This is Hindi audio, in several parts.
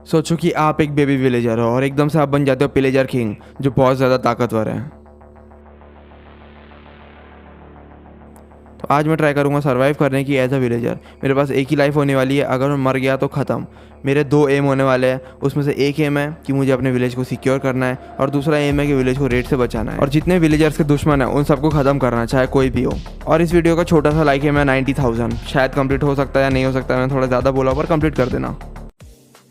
सोचो कि आप एक बेबी विलेजर हो और एकदम से आप बन जाते हो विलेजर किंग, जो बहुत ज़्यादा ताकतवर है। तो आज मैं ट्राई करूंगा सरवाइव करने की एज अ विलेजर। मेरे पास एक ही लाइफ होने वाली है, अगर मैं मर गया तो ख़त्म। मेरे दो एम होने वाले हैं, उसमें से एक एम है कि मुझे अपने विलेज को सिक्योर करना है और दूसरा एम है कि विलेज को रेड से बचाना है और जितने विलेजर्स के दुश्मन हैं उन सबको ख़त्म करना है, चाहे कोई भी हो। और इस वीडियो का छोटा सा लाइक है मैं 90,000, शायद कंप्लीट हो सकता है या नहीं हो सकता है, मैं थोड़ा ज़्यादा बोला पर कंप्लीट कर देना।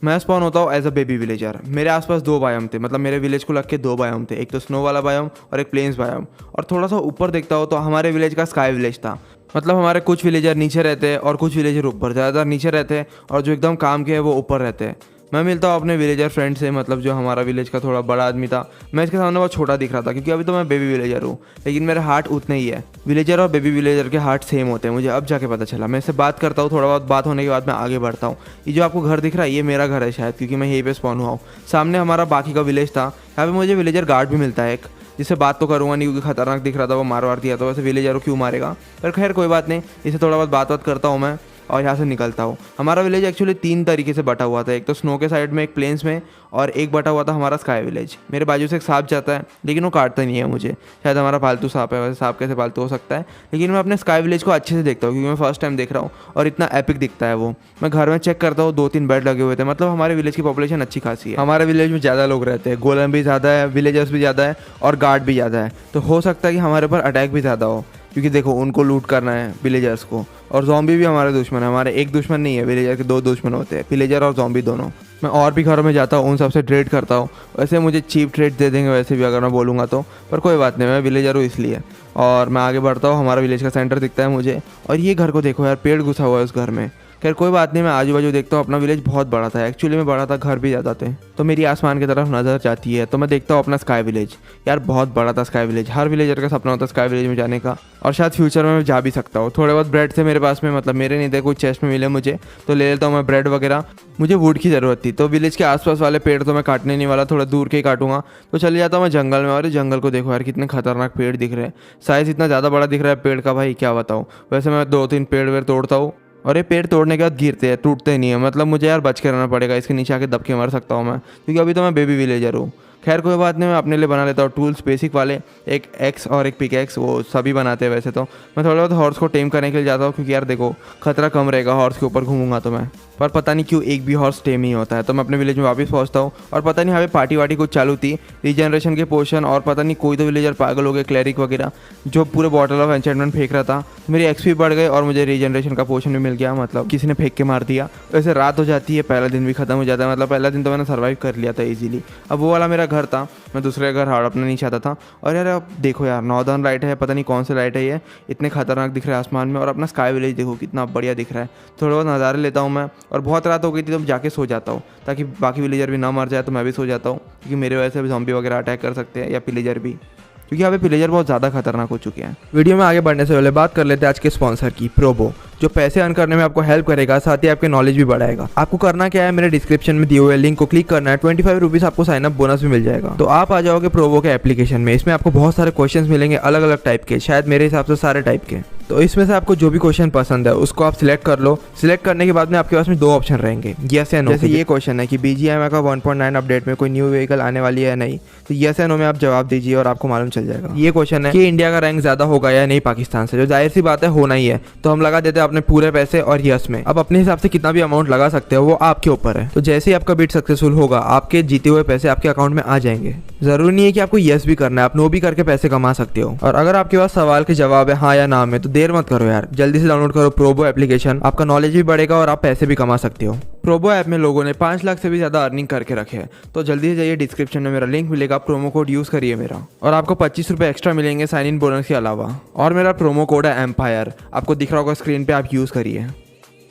मैं स्पॉन होता हूँ एज अ बेबी विलेजर। मेरे आसपास दो बायोम थे, मतलब मेरे विलेज को लग के दो बायोम थे, एक तो स्नो वाला बायोम और एक प्लेन्स बायोम। और थोड़ा सा ऊपर देखता हो तो हमारे विलेज का स्काई विलेज था। मतलब हमारे कुछ विलेजर नीचे रहते हैं और कुछ विलेजर ऊपर, ज़्यादातर नीचे रहते हैं और जो एकदम काम के है वो ऊपर रहते हैं। मैं मिलता हूँ अपने विलेजर फ्रेंड से, मतलब जो हमारा विलेज का थोड़ा बड़ा आदमी था। मैं इसके सामने बहुत छोटा दिख रहा था क्योंकि अभी तो मैं बेबी विलेजर हूँ, लेकिन मेरे हार्ट उतने ही है। विलेजर और बेबी विलेजर के हार्ट सेम होते हैं, मुझे अब जाके पता चला। मैं इससे बात करता हूँ, थोड़ा बहुत बात होने के बाद मैं आगे बढ़ता हूँ। ये जो आपको घर दिख रहा है ये मेरा घर है शायद, क्योंकि मैं यहीं पे स्पॉन हुआ हूँ। सामने हमारा बाकी का विलेज था, यहाँ पे मुझे विलेजर गार्ड भी मिलता है एक, जिससे बात तो करूँगा नहीं क्योंकि खतरनाक दिख रहा था, वो मार दिया, तो वैसे विलेजर को क्यों मारेगा। पर खैर कोई बात नहीं, इसे थोड़ा बहुत बात करता हूँ मैं और यहाँ से निकलता हूँ। हमारा विलेज एक्चुअली तीन तरीके से बटा हुआ था, एक तो स्नो के साइड में, एक प्लेन्स में, और एक बटा हुआ था हमारा स्काई विलेज। मेरे बाजू से एक सांप जाता है लेकिन वो काटता नहीं है मुझे, शायद हमारा पालतू सांप है, वैसे सांप कैसे पालतू हो सकता है। लेकिन मैं अपने स्काई विलेज को अच्छे से देखता हूँ क्योंकि मैं फर्स्ट टाइम देख रहा हूँ और इतना एपिक दिखता है वो। मैं घर में चेक करता हूँ, 2-3 बेड लगे हुए थे, मतलब हमारे विलेज की पॉपुलेशन अच्छी खासी है। हमारे विलेज में ज़्यादा लोग रहते हैं, गोलम भी ज़्यादा है, विलेजर्स भी ज़्यादा है और गार्ड भी ज़्यादा है, तो हो सकता है कि हमारे ऊपर अटैक भी ज़्यादा हो, क्योंकि देखो उनको लूट करना है विलेजर्स को। और जॉम्बी भी हमारे दुश्मन है, हमारे एक दुश्मन नहीं है, विलेजर के दो दुश्मन होते हैं, विलेजर और जॉम्बी दोनों। मैं और भी घरों में जाता हूँ, उन सबसे ट्रेड करता हूँ। वैसे मुझे चीप ट्रेड दे देंगे वैसे भी अगर मैं बोलूँगा तो, पर कोई बात नहीं, मैं विलेजर हूँ इसलिए। और मैं आगे बढ़ता हूँ, हमारा विलेज का सेंटर दिखता है मुझे, और ये घर को देखो यार, पेड़ घुसा हुआ है उस घर में। खैर कोई बात नहीं, मैं आजू बाजू देखता हूँ। अपना विलेज बहुत बड़ा था, एक्चुअली में बड़ा था, घर भी ज़्यादा थे। तो मेरी आसमान की तरफ नज़र जाती है तो मैं देखता हूँ अपना स्काई विलेज। यार बहुत बड़ा था स्काई विलेज, हर विलेजर का सपना होता है स्काई विलेज में जाने का, और शायद फ्यूचर में मैं जा भी सकता हूँ। थोड़े बहुत ब्रेड थे मेरे पास में, मतलब मेरे नहीं थे, कुछ चेस्ट में मिले मुझे, तो ले लेता हूँ मैं ब्रेड वगैरह। मुझे वुड की ज़रूरत थी, तो विलेज के आसपास वाले पेड़ तो मैं काटने नहीं वाला, थोड़ा दूर के ही काटूंगा। तो चले जाता हूँ मैं जंगल में, और इस जंगल को देखो यार कितने खतरनाक पेड़ दिख रहे हैं। साइज़ इतना ज़्यादा बड़ा दिख रहा है पेड़ का, भाई क्या बताऊँ। वैसे मैं 2-3 पेड़ वेड़ तोड़ता हूँ और ये पेड़ तोड़ने के बाद गिरते हैं, टूटते नहीं है, मतलब मुझे यार बच के रहना पड़ेगा, इसके नीचे आके दब के मर सकता हूँ मैं, क्योंकि अभी तो मैं बेबी विलेजर हूँ। खैर कोई बात नहीं, मैं अपने लिए बना लेता हूँ टूल्स बेसिक वाले, एक एक्स और एक पिक एक्स, वो सभी बनाते हैं वैसे तो। मैं थोड़ा बहुत हॉर्स को टेम करने के लिए जाता हूँ क्योंकि यार देखो खतरा कम रहेगा हॉर्स के ऊपर घूमूंगा तो मैं। पर पता नहीं क्यों एक भी हॉर्स टेम ही होता है। तो मैं अपने विलेज में वापस पहुँचता हूँ और पता नहीं यहाँ पे पार्टी वार्टी कुछ चालू थी, रीजनरेशन के पोर्शन, और पता नहीं कोई तो विलेजर पागल हो गए, क्लैरिक वगैरह, जो पूरे बॉटल ऑफ एन्चेंटमेंट फेंक रहा था। तो मेरी एक्सपी बढ़ गई और मुझे रीजनरेशन का पोर्शन भी मिल गया, मतलब किसी ने फेंक के मार दिया। वैसे रात हो जाती है, पहला दिन भी खत्म हो जाता है, मतलब पहला दिन तो मैंने सर्वाइव कर लिया था ईजिली। अब वो वाला मेरा घर था, मैं दूसरे घर हड़पना नहीं चाहता था। और यार अब देखो यार, नॉर्दर्न लाइट है, पता नहीं कौन सी लाइट है ये, इतने खतरनाक दिख रहा है आसमान में। और अपना स्काई विलेज देखो कितना बढ़िया दिख रहा है। थोड़ा बहुत नज़ारे लेता हूँ मैं, और बहुत रात हो गई थी तो जाके सो जाता हूँ ताकि बाकी विलेजर भी ना मर जाए, तो मैं भी सो जाता हूँ क्योंकि मेरे वजह से भी ज़ॉम्बी वगैरह अटैक कर सकते हैं, या विलेजर भी, क्योंकि यहाँ पे विलेजर बहुत ज़्यादा खतरनाक हो चुके हैं। वीडियो में आगे बढ़ने से पहले बात कर लेते हैं आज के स्पॉन्सर की, प्रोबो, जो पैसे अर्न करने में आपको हेल्प करेगा, साथ ही आपके नॉलेज भी बढ़ाएगा। आपको करना क्या है, मेरे डिस्क्रिप्शन में दिए हुए लिंक को क्लिक करना है, 25 रुपीज़ आपको साइन अप बोनस भी मिल जाएगा। तो आप आ जाओगे प्रोबो के एप्लीकेशन में। इसमें आपको बहुत सारे क्वेश्चंस मिलेंगे अलग अलग टाइप के, शायद मेरे हिसाब से सारे टाइप के। तो इसमें से आपको जो भी क्वेश्चन पसंद है उसको आप सिलेक्ट कर लो। सिलेक्ट करने के बाद में आपके पास में दो ऑप्शन रहेंगे, यस या नो। जैसे ये क्वेश्चन है कि BGMI का 1.9 अपडेट में कोई न्यू व्हीकल आने वाली है या नहीं, तो यस या नो में आप जवाब दीजिए और आपको मालूम चल जाएगा। ये क्वेश्चन है कि इंडिया का रैंक ज़्यादा होगा या नहीं पाकिस्तान से, जो जाहिर सी बात है होना ही है, तो हम लगा देते हैं अपने पूरे पैसे और यस में। अब अपने हिसाब से कितना भी अमाउंट लगा सकते हो, वो आपके ऊपर है। तो जैसे ही आपका बिड सक्सेसफुल होगा, आपके जीते हुए पैसे आपके अकाउंट में आ जाएंगे। जरूरी नहीं है कि आपको यस भी करना है, आप नो भी करके पैसे कमा सकते हो। और अगर आपके पास सवाल के जवाब है हाँ या ना में, तो देर मत करो यार, जल्दी से डाउनलोड करो प्रोबो एप्लीकेशन, आपका नॉलेज भी बढ़ेगा और आप पैसे भी कमा सकते हो। प्रोबो ऐप में लोगों ने 5 लाख से भी ज़्यादा अर्निंग करके रखे हैं, तो जल्दी से जाइए, डिस्क्रिप्शन में मेरा लिंक मिलेगा, प्रोमो कोड यूज़ करिए मेरा, और आपको 25 रुपये एक्स्ट्रा मिलेंगे साइन इन बोनस के अलावा। और मेरा प्रोमो कोड है एम्पायर, आपको दिख रहा होगा स्क्रीन पे, आप यूज़ करिए।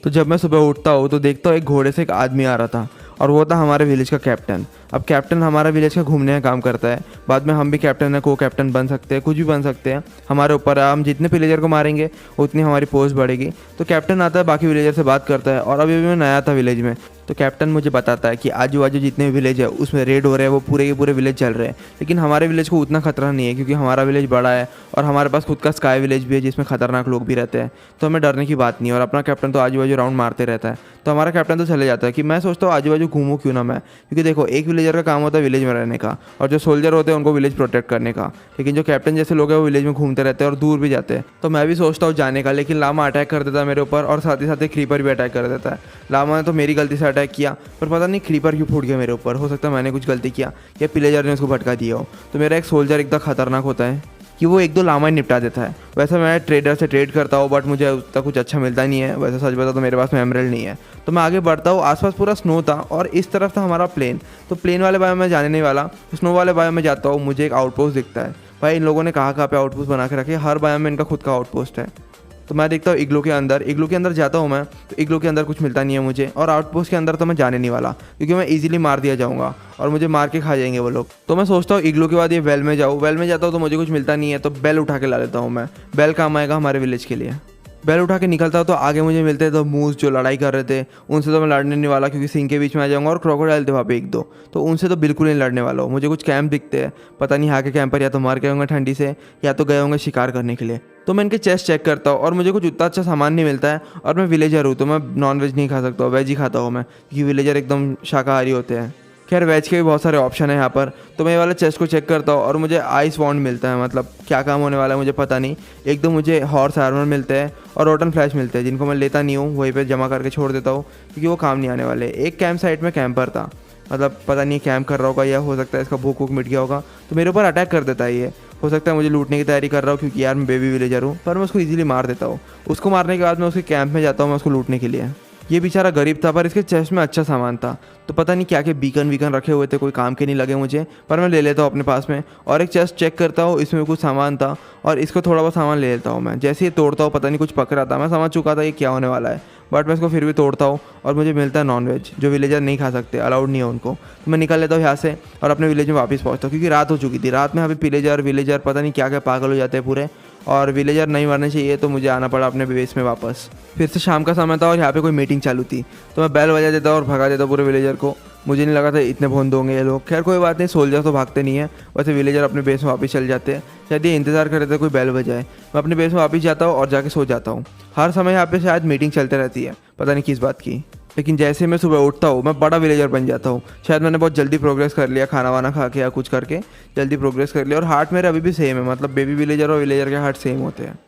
तो जब मैं सुबह उठता हूँ तो देखता हूँ एक घोड़े से एक आदमी आ रहा था, और वो था हमारे विलेज का कैप्टन। अब कैप्टन हमारा विलेज का घूमने का काम करता है, बाद में हम भी कैप्टन है, को कैप्टन बन सकते हैं, कुछ भी बन सकते हैं, हमारे ऊपर है। हम जितने विलेजर को मारेंगे उतनी हमारी पोस्ट बढ़ेगी। तो कैप्टन आता है, बाकी विलेजर से बात करता है। और अभी मैं नया था विलेज में, तो कैप्टन मुझे बताता है कि आजू बाजू जितने विलेज है उसमें रेड हो रहे हैं, वो पूरे के पूरे विलेज चल रहे हैं। लेकिन हमारे विलेज को उतना खतरा नहीं है क्योंकि हमारा विलेज बड़ा है और हमारे पास खुद का स्काई विलेज भी है जिसमें खतरनाक लोग भी रहते हैं, तो हमें डरने की बात नहीं है। और अपना कैप्टन तो आजू बाजू राउंड मारते रहता है, तो हमारा कैप्टन तो चले जाता है कि मैं सोचता हूँ आजू बाजू घूमूँ क्यों ना मैं, क्योंकि देखो एक विलेजर का काम होता है विलेज में रहने का, और जो सोल्जर होते हैं उनको विलेज प्रोटेक्ट करने का। लेकिन जो कैप्टन जैसे लोग हैं वो विलेज में घूमते रहते हैं और दूर भी जाते हैं। तो मैं भी सोचता हूँ जाने का, लेकिन लामा अटैक कर देता है मेरे ऊपर और साथ ही साथ एक क्रीपर भी अटैक कर देता है। लामा ने तो मेरी गलती से अटैक किया, पर पता नहीं क्रीपर क्यों फूट गया मेरे ऊपर। हो सकता है मैंने कुछ गलती किया या विलेजर ने उसको भटका दिया हो। तो मेरा एक सोल्जर इतना खतरनाक होता है कि वो एक दो लामा ही निपटा देता है। वैसे मैं ट्रेडर से ट्रेड करता हूँ, बट मुझे उतना कुछ अच्छा मिलता नहीं है। वैसे सच बता तो मेरे पास में एमरल्ड नहीं है। तो मैं आगे बढ़ता हूँ, आसपास पूरा स्नो था और इस तरफ था हमारा प्लेन। तो प्लेन वाले बायोम में जाने नहीं वाला, स्नो वाले बायोम में जाता हूँ। मुझे एक आउटपोस्ट दिखता है। भाई इन लोगों ने कहाँ पे आउटपोस्ट बना के रखे, हर बायोम में इनका खुद का आउटपोस्ट है। तो मैं देखता हूँ इग्लू के अंदर जाता हूँ मैं, तो इग्लू के अंदर कुछ मिलता नहीं है मुझे। और आउटपोस्ट के अंदर तो मैं जाने नहीं वाला क्योंकि मैं इजीली मार दिया जाऊँगा और मुझे मार के खा जाएंगे वो लोग। तो मैं सोचता हूँ इग्लू के बाद ये वेल में जाऊँ। वेल में जाता हूँ तो मुझे कुछ मिलता नहीं है, तो बेल उठा के ला लेता हूँ मैं। बेल काम आएगा हमारे विलेज के लिए। बेल उठा के निकलता हूँ तो आगे मुझे मिलते हैं तो मूस जो लड़ाई कर रहे थे, उनसे तो मैं लड़ने नहीं वाला क्योंकि सिंह के बीच में आ जाऊँगा। और क्रोकोडाइल थे वहाँ पे एक दो, तो उनसे तो बिल्कुल नहीं लड़ने वाला हूँ। मुझे कुछ कैंप दिखते हैं, पता नहीं यहाँ के कैंपर या तो मर गए होंगे ठंडी से या तो गए होंगे शिकार करने के लिए। तो मैं इनके चेस्ट चेक करता हूँ और मुझे कुछ उतना अच्छा सामान नहीं मिलता है। और मैं विलेजर हूँ तो मैं नॉन वेज नहीं खा सकता हूँ, वेज ही खाता हूँ मैं, क्योंकि विलेजर एकदम शाकाहारी होते हैं। खैर वेज के भी बहुत सारे ऑप्शन है यहाँ पर। तो मैं ये वाला चेस्ट को चेक करता हूँ और मुझे आइस वॉन्ड मिलता है। मतलब क्या काम होने वाला है मुझे पता नहीं। एक दो मुझे हॉर्स आर्मर मिलते हैं और रोटन फ्लैश मिलते हैं, जिनको मैं लेता नहीं हूँ, वहीं पे जमा करके छोड़ देता हूँ क्योंकि वो काम नहीं आने वाले। एक कैंप साइट में कैंपर था, मतलब पता नहीं कैंप कर रहा होगा या हो सकता है इसका भूख मिट गया होगा, तो मेरे ऊपर अटैक कर देता है ये। हो सकता है मुझे लूटने की तैयारी कर रहा हूँ क्योंकि यार मैं बेबी विलेजर हूँ, पर मैं उसको इजीली मार देता हूँ। उसको मारने के बाद मैं उसके कैंप में जाता हूँ मैं उसको लूटने के लिए। ये बेचारा गरीब था पर इसके चेस्ट में अच्छा सामान था, तो पता नहीं क्या बीकन वीकन रखे हुए थे, कोई काम के नहीं लगे मुझे, पर मैं ले लेता हूँ अपने पास में। और एक चेस्ट चेक करता हूँ, इसमें कुछ सामान था और इसको थोड़ा बहुत सामान ले लेता हूँ मैं। जैसे ही तोड़ता हूँ पता नहीं कुछ पकड़ा था, मैं समझ चुका था ये क्या होने वाला है, बट मैं इसको फिर भी तोड़ता हूँ और मुझे मिलता है नॉनवेज, जो विलेजर नहीं खा सकते, अलाउड नहीं है उनको। तो मैं निकल लेता हूँ यहाँ से और अपने विलेज में वापस पहुँचता हूँ क्योंकि रात हो चुकी थी। रात में यहाँ पे विलेजर पता नहीं क्या पागल हो जाते हैं पूरे, और विलेजर नहीं मरने चाहिए, तो मुझे आना पड़ा अपने बेस में वापस। फिर से शाम का समय था और यहाँ पे कोई मीटिंग चालू थी, तो मैं बेल बजा देता और भगा देता पूरे विलेजर को। मुझे नहीं लगा था इतने भोंद होंगे ये लोग। खैर कोई बात नहीं, सोल्जर तो भागते नहीं है, वैसे विलेजर अपने बेस में वापस चल जाते हैं। शायद ये इंतजार कर रहे थे कोई बेल बजाए। मैं अपने बेस में वापस जाता हूँ और जाके सो जाता हूँ। हर समय यहाँ पे शायद मीटिंग चलते रहती है, पता नहीं किस बात की। लेकिन जैसे मैं सुबह उठता हूँ मैं बड़ा विलेजर बन जाता हूँ। शायद मैंने बहुत जल्दी प्रोग्रेस कर लिया, खाना वाना खा के या कुछ करके जल्दी प्रोग्रेस कर लिया। और हार्ट मेरे अभी भी सेम है, मतलब बेबी विलेजर और विलेजर के हार्ट सेम होते हैं।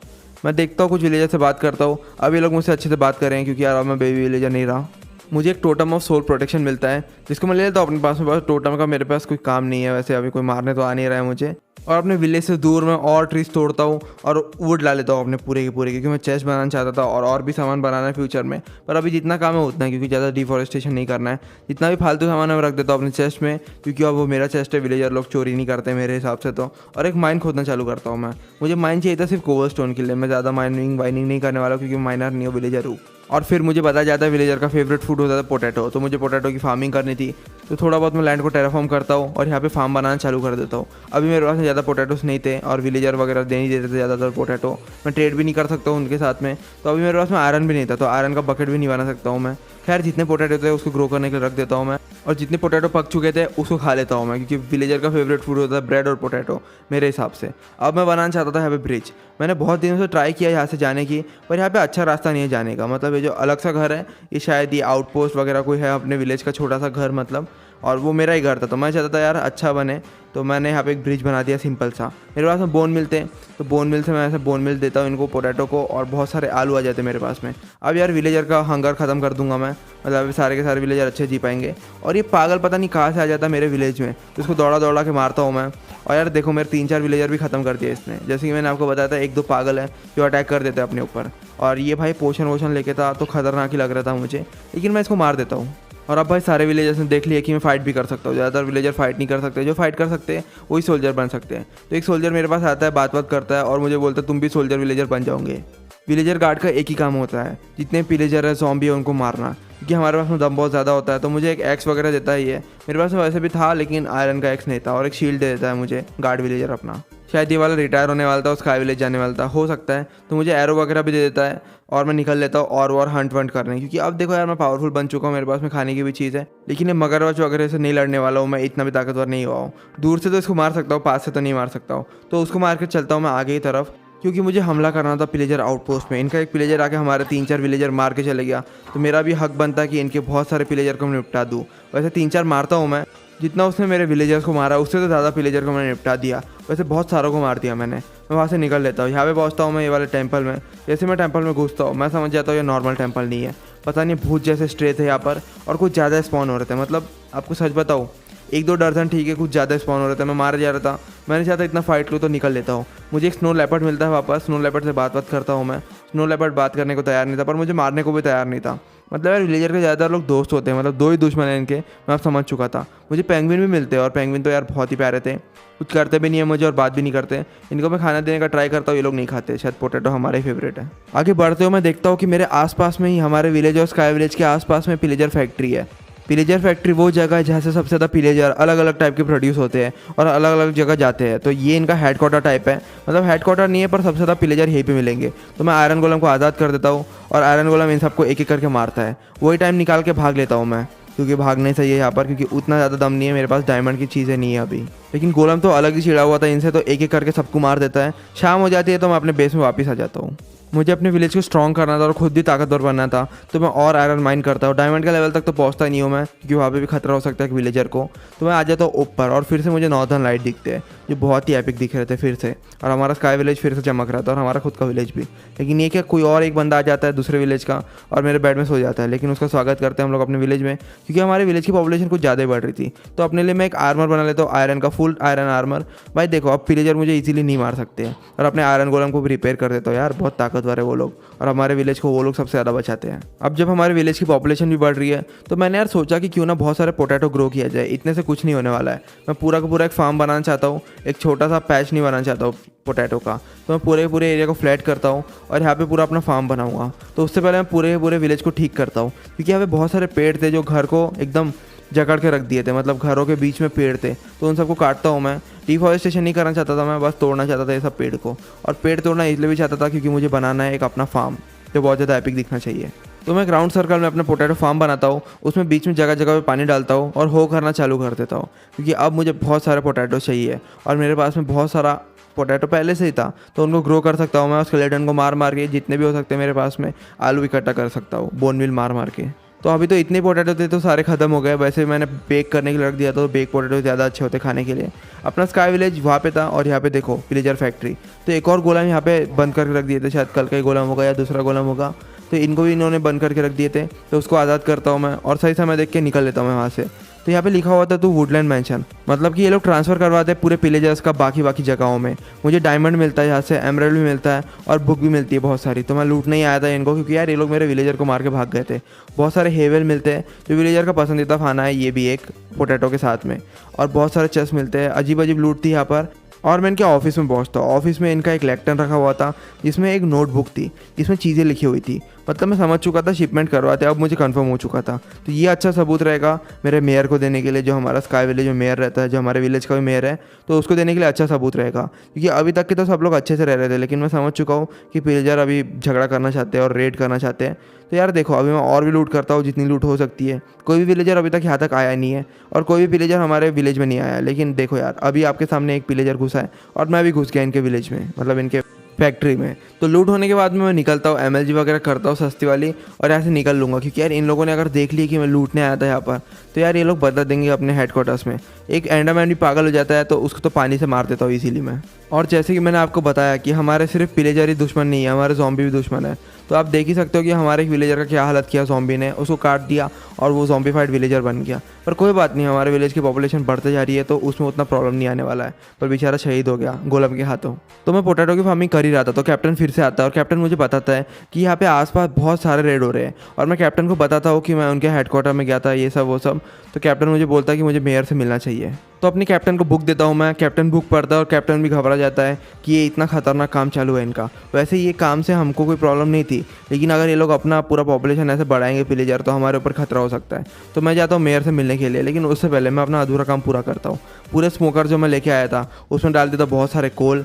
मैं देखता हूँ कुछ विलेजर से बात करता हूँ, अब ये लोग मुझसे अच्छे से बात कर रहे हैं क्योंकि यार अब मैं बेबी विलेजर नहीं रहा। मुझे एक टोटम ऑफ सोल प्रोटेक्शन मिलता है जिसको मैं ले लेता हूँ अपने पास में। बस टोटम का मेरे पास कोई काम नहीं है, वैसे अभी कोई मारने तो आ नहीं रहा है मुझे। और अपने विलेज से दूर मैं और ट्रीज तोड़ता हूँ और वुड ला लेता हूँ अपने पूरे के पूरे, क्योंकि मैं चेस्ट बनाना चाहता था और भी सामान बनाना है फ्यूचर में। पर अभी जितना काम है उतना है क्योंकि ज़्यादा डिफॉरेस्टेशन नहीं करना है। जितना भी फालतू सामान है मैं रख देता हूँ अपने चेस्ट में, क्योंकि अब वो मेरा चेस्ट है, विलेजर लोग चोरी नहीं करते मेरे हिसाब से तो। और एक माइन खोदना चालू करता हूँ मैं। मुझे माइन चाहिए था सिर्फ कोवर स्टोन के लिए, मैं ज़्यादा वाइनिंग नहीं करने वाला क्योंकि माइनर नहीं हो, विलेजर हूँ। और फिर मुझे बताया जाता है विलेजर का फेवरेट फूड होता था पोटैटो, तो मुझे पोटैटो की फार्मिंग करनी थी। तो थोड़ा बहुत मैं लैंड को टेराफॉर्म करता हूँ और यहाँ पे फार्म बनाना चालू कर देता हूँ। अभी मेरे पास ज़्यादा पोटैटोस नहीं थे और विलेजर वगैरह दे नहीं देते थे ज़्यादातर पोटैटो। मैं ट्रेड भी नहीं कर सकता हूँ उनके साथ में। तो अभी मेरे पास में आयरन भी नहीं था, तो आयरन का बकेट भी नहीं बना सकता हूँ मैं। खैर जितने पोटैटो थे उसको ग्रो करने के लिए रख देता हूँ मैं, और जितने पोटैटो पक चुके थे उसको खा लेता हूँ मैं, क्योंकि विलेजर का फेवरेट फूड होता है ब्रेड और पोटैटो मेरे हिसाब से। अब मैं बनाना चाहता था यहाँ पे ब्रिज। मैंने बहुत दिनों से ट्राई किया यहाँ से जाने की, पर यहाँ पे अच्छा रास्ता नहीं है जाने का। मतलब ये जो अलग सा घर है ये शायद ये आउटपोस्ट वगैरह कोई है अपने विलेज का छोटा सा घर, मतलब, और वो मेरा ही घर था। तो मैं चाहता था यार अच्छा बने, तो मैंने यहाँ पे एक ब्रिज बना दिया सिंपल सा। मेरे पास में बोन मिलते हैं, तो बोन मिल से मैं ऐसे बोन मिल देता हूँ इनको पोटैटो को, और बहुत सारे आलू आ जाते हैं मेरे पास में। अब यार विलेजर का हंगर ख़त्म कर दूंगा मैं, मतलब अभी सारे के सारे विलेजर अच्छे जी पाएंगे। और ये पागल पता नहीं कहाँ से आ जाता है मेरे विलेज में, तो उसको दौड़ा के मारता हूँ मैं। और यार देखो मेरे 3-4 विलेजर भी ख़त्म कर दिए इसने। जैसे कि मैंने आपको बताया था 1-2 पागल है जो अटैक कर देते हैं अपने ऊपर। और ये भाई पोशन वोशन लेके था तो खतरनाक ही लग रहा था मुझे, लेकिन मैं इसको मार देता हूँ। और अब भाई सारे विलेजर्स ने देख लिया कि मैं फाइट भी कर सकता हूँ। ज़्यादातर विलेजर फाइट नहीं कर सकते, जो फाइट कर सकते हैं वही सोल्जर बन सकते हैं। तो एक सोल्जर मेरे पास आता है, बात करता है और मुझे बोलता है तुम भी सोल्जर विलेजर बन जाओगे। विलेजर गार्ड का एक ही काम होता है, जितने विलेजर है ज़ॉम्बी है उनको मारना, क्योंकि हमारे पास में दम बहुत ज़्यादा होता है। तो मुझे एक एक्स वगैरह देता ही है, मेरे पास में वैसे भी था लेकिन आयरन का एक्स नहीं था, और एक शील्ड दे देता है मुझे गार्ड विलेजर अपना। शायद ये वाला रिटायर होने वाला था और स्काई विलेज जाने वाला था, हो सकता है। तो मुझे एरो वगैरह भी दे देता है और मैं निकल लेता हूँ और हंट वंट करने, क्योंकि अब देखो यार मैं पावरफुल बन चुका हूँ, मेरे पास में खाने की भी चीज़ है। लेकिन ये मगरमच्छ वगैरह से नहीं लड़ने वाला हूँ मैं, इतना भी ताकतवर नहीं हुआ हूँ। दूर से तो इसको मार सकता हूँ, पास से तो नहीं मार सकता हूँ। तो उसको मार कर चलता हूँ मैं आगे की तरफ, क्योंकि मुझे हमला करना था पिलेजर आउटपोस्ट में। इनका एक पिलेजर आके हमारे 3-4 विलेजर मार के चले गया, तो मेरा भी हक बनता है कि इनके बहुत सारे पिलेजर को मैं निपटा दूँ। वैसे 3-4 मारता हूँ मैं, जितना उसने मेरे विलेजर्स को मारा उससे तो ज़्यादा पिलेजर को मैंने निपटा दिया। वैसे बहुत सारों को मार दिया मैंने। मैं वहाँ से निकल लेता हूँ, यहाँ पे पहुँचता हूँ मैं ये वाले टेंपल में। जैसे मैं टेंपल में घुसता हूँ मैं समझ जाता हूँ ये नॉर्मल टेंपल नहीं है, पता नहीं भूत जैसे स्ट्रे थे यहाँ पर, और कुछ ज़्यादा स्पॉन हो रहे थे। मतलब आपको सच बताऊँ, 1-2 दर्जन ठीक है, कुछ ज़्यादा स्पॉन हो रहे थे, मैं मार जा रहा था। मैंने चाहता इतना फाइट लूँ तो निकल लेता हूँ। मुझे एक स्नो लेपर्ड मिलता है वापस, स्नो लेपर्ड से बात करता हूँ मैं। स्नो लेपर्ड बात करने को तैयार नहीं था, पर मुझे मारने को भी तैयार नहीं था। मतलब यार विलेजर के ज़्यादातर लोग दोस्त होते हैं, मतलब 2 ही दुश्मन हैं इनके, मैं अब समझ चुका था। मुझे पेंगुइन भी मिलते हैं, और पेंगुइन तो यार बहुत ही प्यारे थे, कुछ करते भी नहीं है मुझे और बात भी नहीं करते। इनको मैं खाना देने का ट्राई करता हूँ, ये लोग नहीं खाते। शायद पोटैटो हमारे फेवरेट है। आगे बढ़ते हुए मैं देखता हूँ कि मेरे आसपास में ही, हमारे विलेज और स्काई विलेज के आसपास में पिलेजर फैक्ट्री है। पिलेजर फैक्ट्री वो जगह है जहाँ से सबसे ज़्यादा पिलेजर अलग अलग टाइप के प्रोड्यूस होते हैं और अलग अलग जगह जाते हैं। तो ये इनका हेडक्वार्टर टाइप है, मतलब हेडक्वार्टर नहीं है पर सबसे ज़्यादा पिलेजर यहीं पे मिलेंगे। तो मैं आयरन गोलम को आज़ाद कर देता हूँ और आयरन गोलम इन सबको एक एक करके मारता है। वही टाइम निकाल के भाग लेता हूँ मैं, क्योंकि भागने से ये यहाँ पर, क्योंकि उतना ज़्यादा दम नहीं है मेरे पास, डायमंड की चीज़ें नहीं है अभी। लेकिन गोलम तो अलग ही छिड़ा हुआ था इनसे, तो एक एक करके सबको मार देता है। शाम हो जाती है तो मैं अपने बेस में वापस आ जाता हूँ। मुझे अपने विलेज को स्ट्रॉन्ग करना था और खुद भी ताकतवर बनना था, तो मैं और आयरन माइन करता हूँ। डायमंड के लेवल तक तो पहुँचता नहीं हूँ मैं, क्योंकि वहाँ पे भी खतरा हो सकता है एक विलेजर को। तो मैं आ जाता हूँ ऊपर, और फिर से मुझे नॉर्दर्न लाइट दिखते हैं जो बहुत ही एपिक दिख रहे थे फिर से, और हमारा स्काई विलेज फिर से चमक रहा था, और हमारा खुद का विलेज भी। लेकिन ये क्या, कोई और एक बंदा आ जाता है दूसरे विलेज का और मेरे बेड में सो जाता है। लेकिन उसका स्वागत करते हैं हम लोग अपने विलेज में, क्योंकि हमारे विलेज की पॉपुलेशन कुछ ज़्यादा ही बढ़ रही थी। तो अपने लिए मैं एक आर्मर बना लेता हूँ, आयरन का, फुल आयरन आर्मर। भाई देखो अब विलेजर मुझे इजीली नहीं मार सकते हैं, और अपने आयरन गोलम को भी रिपेयर कर देता हूँ। यार बहुत ताकतवर है वो लोग, और हमारे विलेज को वो लोग सबसे ज़्यादा बचाते हैं। अब जब हमारे विलेज की पॉपुलेशन भी बढ़ रही है, तो मैंने यार सोचा कि क्यों ना बहुत सारे पोटैटो ग्रो किया जाए। इतने से कुछ नहीं होने वाला है। मैं पूरा का पूरा एक फार्म बनाना चाहता हूँ, एक छोटा सा पैच नहीं बनाना चाहता हूँ पोटैटो का। तो मैं पूरे एरिया को फ्लैट करता हूँ और यहाँ पे पूरा अपना फार्म बनाऊँगा। तो उससे पहले मैं पूरे विलेज को ठीक करता हूँ, क्योंकि यहाँ पे बहुत सारे पेड़ थे जो घर को एकदम जकड़ के रख दिए थे, मतलब घरों के बीच में पेड़ थे, तो उन सबको काटता हूँ मैं। डिफॉरेस्टेशन नहीं करना चाहता था मैं, बस तोड़ना चाहता था ये सब पेड़ को। और पेड़ तोड़ना इसलिए भी चाहता था क्योंकि मुझे बनाना है एक अपना फार्म जो बहुत ज़्यादा एपिक दिखना चाहिए। तो मैं ग्राउंड सर्कल में अपना पोटैटो फार्म बनाता हूँ, उसमें बीच में जगह जगह पे पानी डालता हूँ और हो करना चालू कर देता हूँ, क्योंकि अब मुझे बहुत सारे पोटैटो चाहिए और मेरे पास में बहुत सारा पोटैटो पहले से ही था, तो उनको ग्रो कर सकता हूँ मैं। स्केलेटन को मार मार के जितने भी हो सकते हैं मेरे पास में आलू इकट्ठा कर सकता हूँ, बोन मिल मार मार के। तो अभी तो इतने पोटैटो थे तो सारे ख़त्म हो गए। वैसे मैंने बेक करने के लिए रख दिया था, तो बेक पोटैटो ज़्यादा अच्छे होते खाने के लिए। अपना स्काई विलेज वहाँ पे था, और यहाँ पे देखो विलेजर फैक्ट्री। तो एक और गोलम यहाँ पे बंद करके रख दिए थे, शायद कल का ही गोलम होगा या दूसरा गोलम होगा। तो इनको भी इन्होंने बंद करके रख दिए थे, तो उसको आज़ाद करता हूँ मैं और सही समय देख के निकल लेता हूँ मैं वहाँ से। तो यहाँ पे लिखा हुआ था तो वुडलैंड मैंशन, मतलब कि ये लोग ट्रांसफ़र करवाते हैं पूरे पिलेजर्स का बाकी जगहों में। मुझे डायमंड मिलता है यहाँ से, एमराल्ड भी मिलता है और बुक भी मिलती है बहुत सारी। तो मैं लूटने ही आया था इनको, क्योंकि यार ये लोग मेरे विलेजर को मार के भाग गए थे। बहुत सारे हेवेल मिलते हैं जो विलेजर का पसंदीदा खाना है, ये भी एक पोटैटो के साथ में। और बहुत सारे चेस्ट मिलते हैं, अजीब अजीब लूट थी यहाँ पर। और मैं इनके ऑफिस में पहुंचता हूँ। ऑफिस में इनका एक लैक्टन रखा हुआ था, जिसमें एक नोटबुक थी जिसमें चीज़ें लिखी हुई थी। मतलब मैं समझ चुका था शिपमेंट करवाते, अब मुझे कंफर्म हो चुका था। तो ये अच्छा सबूत रहेगा मेरे मेयर को देने के लिए, जो हमारा स्काई विलेज में मेयर रहता है, जो हमारे विलेज का भी मेयर है, तो उसको देने के लिए अच्छा सबूत रहेगा। क्योंकि अभी तक के तो सब लोग अच्छे से रह रहे थे, लेकिन मैं समझ चुका हूँ कि पिलेजर अभी झगड़ा करना चाहते हैं और रेड करना चाहते हैं। तो यार देखो अभी मैं और भी लूट करता हूँ जितनी लूट हो सकती है। कोई भी विलेजर अभी तक यहाँ तक आया नहीं है, और कोई भी विलेजर हमारे विलेज में नहीं आया। लेकिन देखो यार अभी आपके सामने एक विलेजर घुसा है और मैं भी घुस गया इनके विलेज में, मतलब इनके फैक्ट्री में। तो लूट होने के बाद में मैं निकलता हूँ, एमएलजी वगैरह करता हूँ सस्ती वाली, और यहाँ से निकल लूँगा। क्योंकि यार इन लोगों ने अगर देख लिया कि मैं लूटने आया था यहाँ पर, तो यार ये लोग बदला देंगे अपने हेडक्वार्टर्स में। एक एंडरमैन भी पागल हो जाता है, तो उसको तो पानी से मार देता हूँ इसीलिए मैं। और जैसे कि मैंने आपको बताया कि हमारे सिर्फ विलेजर ही दुश्मन नहीं है, हमारे ज़ॉम्बी भी दुश्मन है। तो आप देख ही सकते हो कि हमारे एक विलेजर का क्या हालत किया ज़ॉम्बी ने, उसको काट दिया और वो ज़ॉम्बीफाइड विलेजर बन गया। पर कोई बात नहीं, हमारे विलेज की पॉपुलेशन बढ़ते जा रही है, तो उसमें उतना प्रॉब्लम नहीं आने वाला है। पर बेचारा शहीद हो गया गोलम के हाथों। तो मैं पोटैटो की फार्मिंग कर ही रहा था, तो कैप्टन फिर से आता है और कैप्टन मुझे बताता है कि यहाँ पे आसपास बहुत सारे रेड हो रहे हैं। और मैं कैप्टन को बताता हूँ कि मैं उनके हेडक्वार्टर में गया था, ये सब वो सब। तो कैप्टन मुझे बोलता है कि मुझे मेयर से मिलना चाहिए। तो अपने कैप्टन को बुक देता हूँ मैं। कैप्टन बुक पढ़ता है और कैप्टन भी घबरा जाता है कि ये इतना खतरनाक काम चालू है इनका। वैसे ये काम से हमको कोई प्रॉब्लम नहीं थी, लेकिन अगर ये लोग अपना पूरा पॉपुलेशन ऐसे बढ़ाएंगे विलेजर, तो हमारे ऊपर खतरा हो सकता है। तो मैं जाता हूँ मेयर से मिलने के लिए, लेकिन उससे पहले मैं अपना अधूरा काम पूरा करता हूँ। पूरे स्मोकर जो मैं लेके आया था उसमें डाल देता हूँ बहुत सारे कोल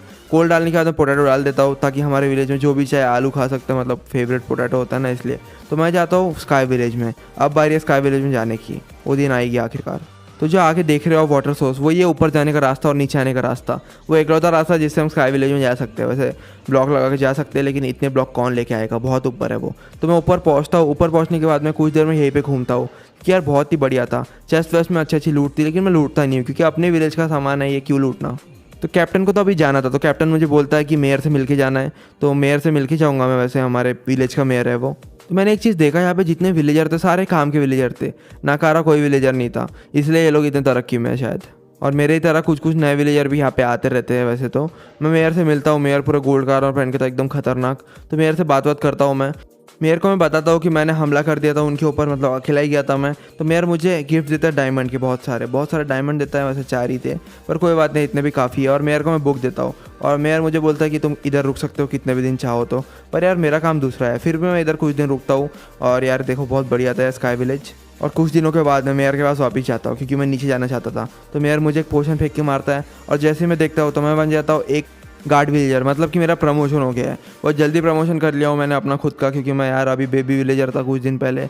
डालने के बाद मैं पोटैटो डाल देता हूँ, ताकि हमारे विलेज में जो भी चाहे आलू खा सकते हैं, मतलब फेवरेट पोटैटो होता है ना, इसलिए। तो मैं जाता हूँ स्काई विलेज में। अब बारी है स्काई विलेज में जाने की, वो दिन आएगी आखिरकार। तो जो आगे देख रहे हो वाटर सोर्स, वो ये ऊपर जाने का रास्ता और नीचे आने का रास्ता, वो एकलौता रास्ता जिससे हम स्काई विलेज में जा सकते हैं। वैसे ब्लॉक लगा के जा सकते हैं, लेकिन इतने ब्लॉक कौन लेके आएगा, बहुत ऊपर है वो। तो मैं ऊपर पहुंचता हूँ। ऊपर पहुंचने के बाद मैं कुछ देर में यहीं पे घूमता हूँ कि यार बहुत ही बढ़िया था, चेस्ट वेस्ट में अच्छी लूट थी, लेकिन मैं लूटता नहीं हूँ क्योंकि अपने विलेज का सामान है, ये क्यों लूटना। तो कैप्टन को तो अभी जाना था, तो कैप्टन मुझे बोलता है कि मेयर से मिलके जाना है। तो मेयर से मिलके जाऊँगा मैं, वैसे हमारे विलेज का मेयर है वो। तो मैंने एक चीज़ देखा, यहाँ पे जितने विलेजर थे सारे काम के विलेजर थे, नाकारा कोई विलेजर नहीं था, इसलिए ये लोग इतने तरक्की में है शायद। और मेरे ही तरह कुछ नए विलेजर भी यहाँ पे आते रहते हैं वैसे तो। मैं मेयर से मिलता हूँ, मेयर पूरा गोल्ड कार और पहन के था एकदम खतरनाक। तो मेयर से बात करता हूँ मैं। मेयर को मैं बताता हूँ कि मैंने हमला कर दिया था उनके ऊपर, मतलब अकेला ही गया था मैं। तो मेयर मुझे गिफ्ट देता है डायमंड के, बहुत सारे डायमंड देता है। वैसे 4 ही थे, पर कोई बात नहीं, इतने भी काफ़ी है। और मेयर को मैं बुक देता हूँ और मेयर मुझे बोलता है कि तुम इधर रुक सकते हो कितने भी दिन चाहो तो। पर यार मेरा काम दूसरा है, फिर भी मैं इधर कुछ दिन रुकता हूँ। और यार देखो बहुत बढ़िया था स्काई विलेज। और कुछ दिनों के बाद मैं मेयर के पास वापस जाता हूँ क्योंकि मैं नीचे जाना चाहता था। तो मेयर मुझे एक पोशन फेंक के मारता है और जैसे ही मैं देखता हूँ तो मैं बन जाता हूँ एक गार्ड विलेजर। मतलब कि मेरा प्रमोशन हो गया है, बहुत जल्दी प्रमोशन कर लिया हूँ मैंने अपना खुद का, क्योंकि मैं यार अभी बेबी विलेजर था कुछ दिन पहले,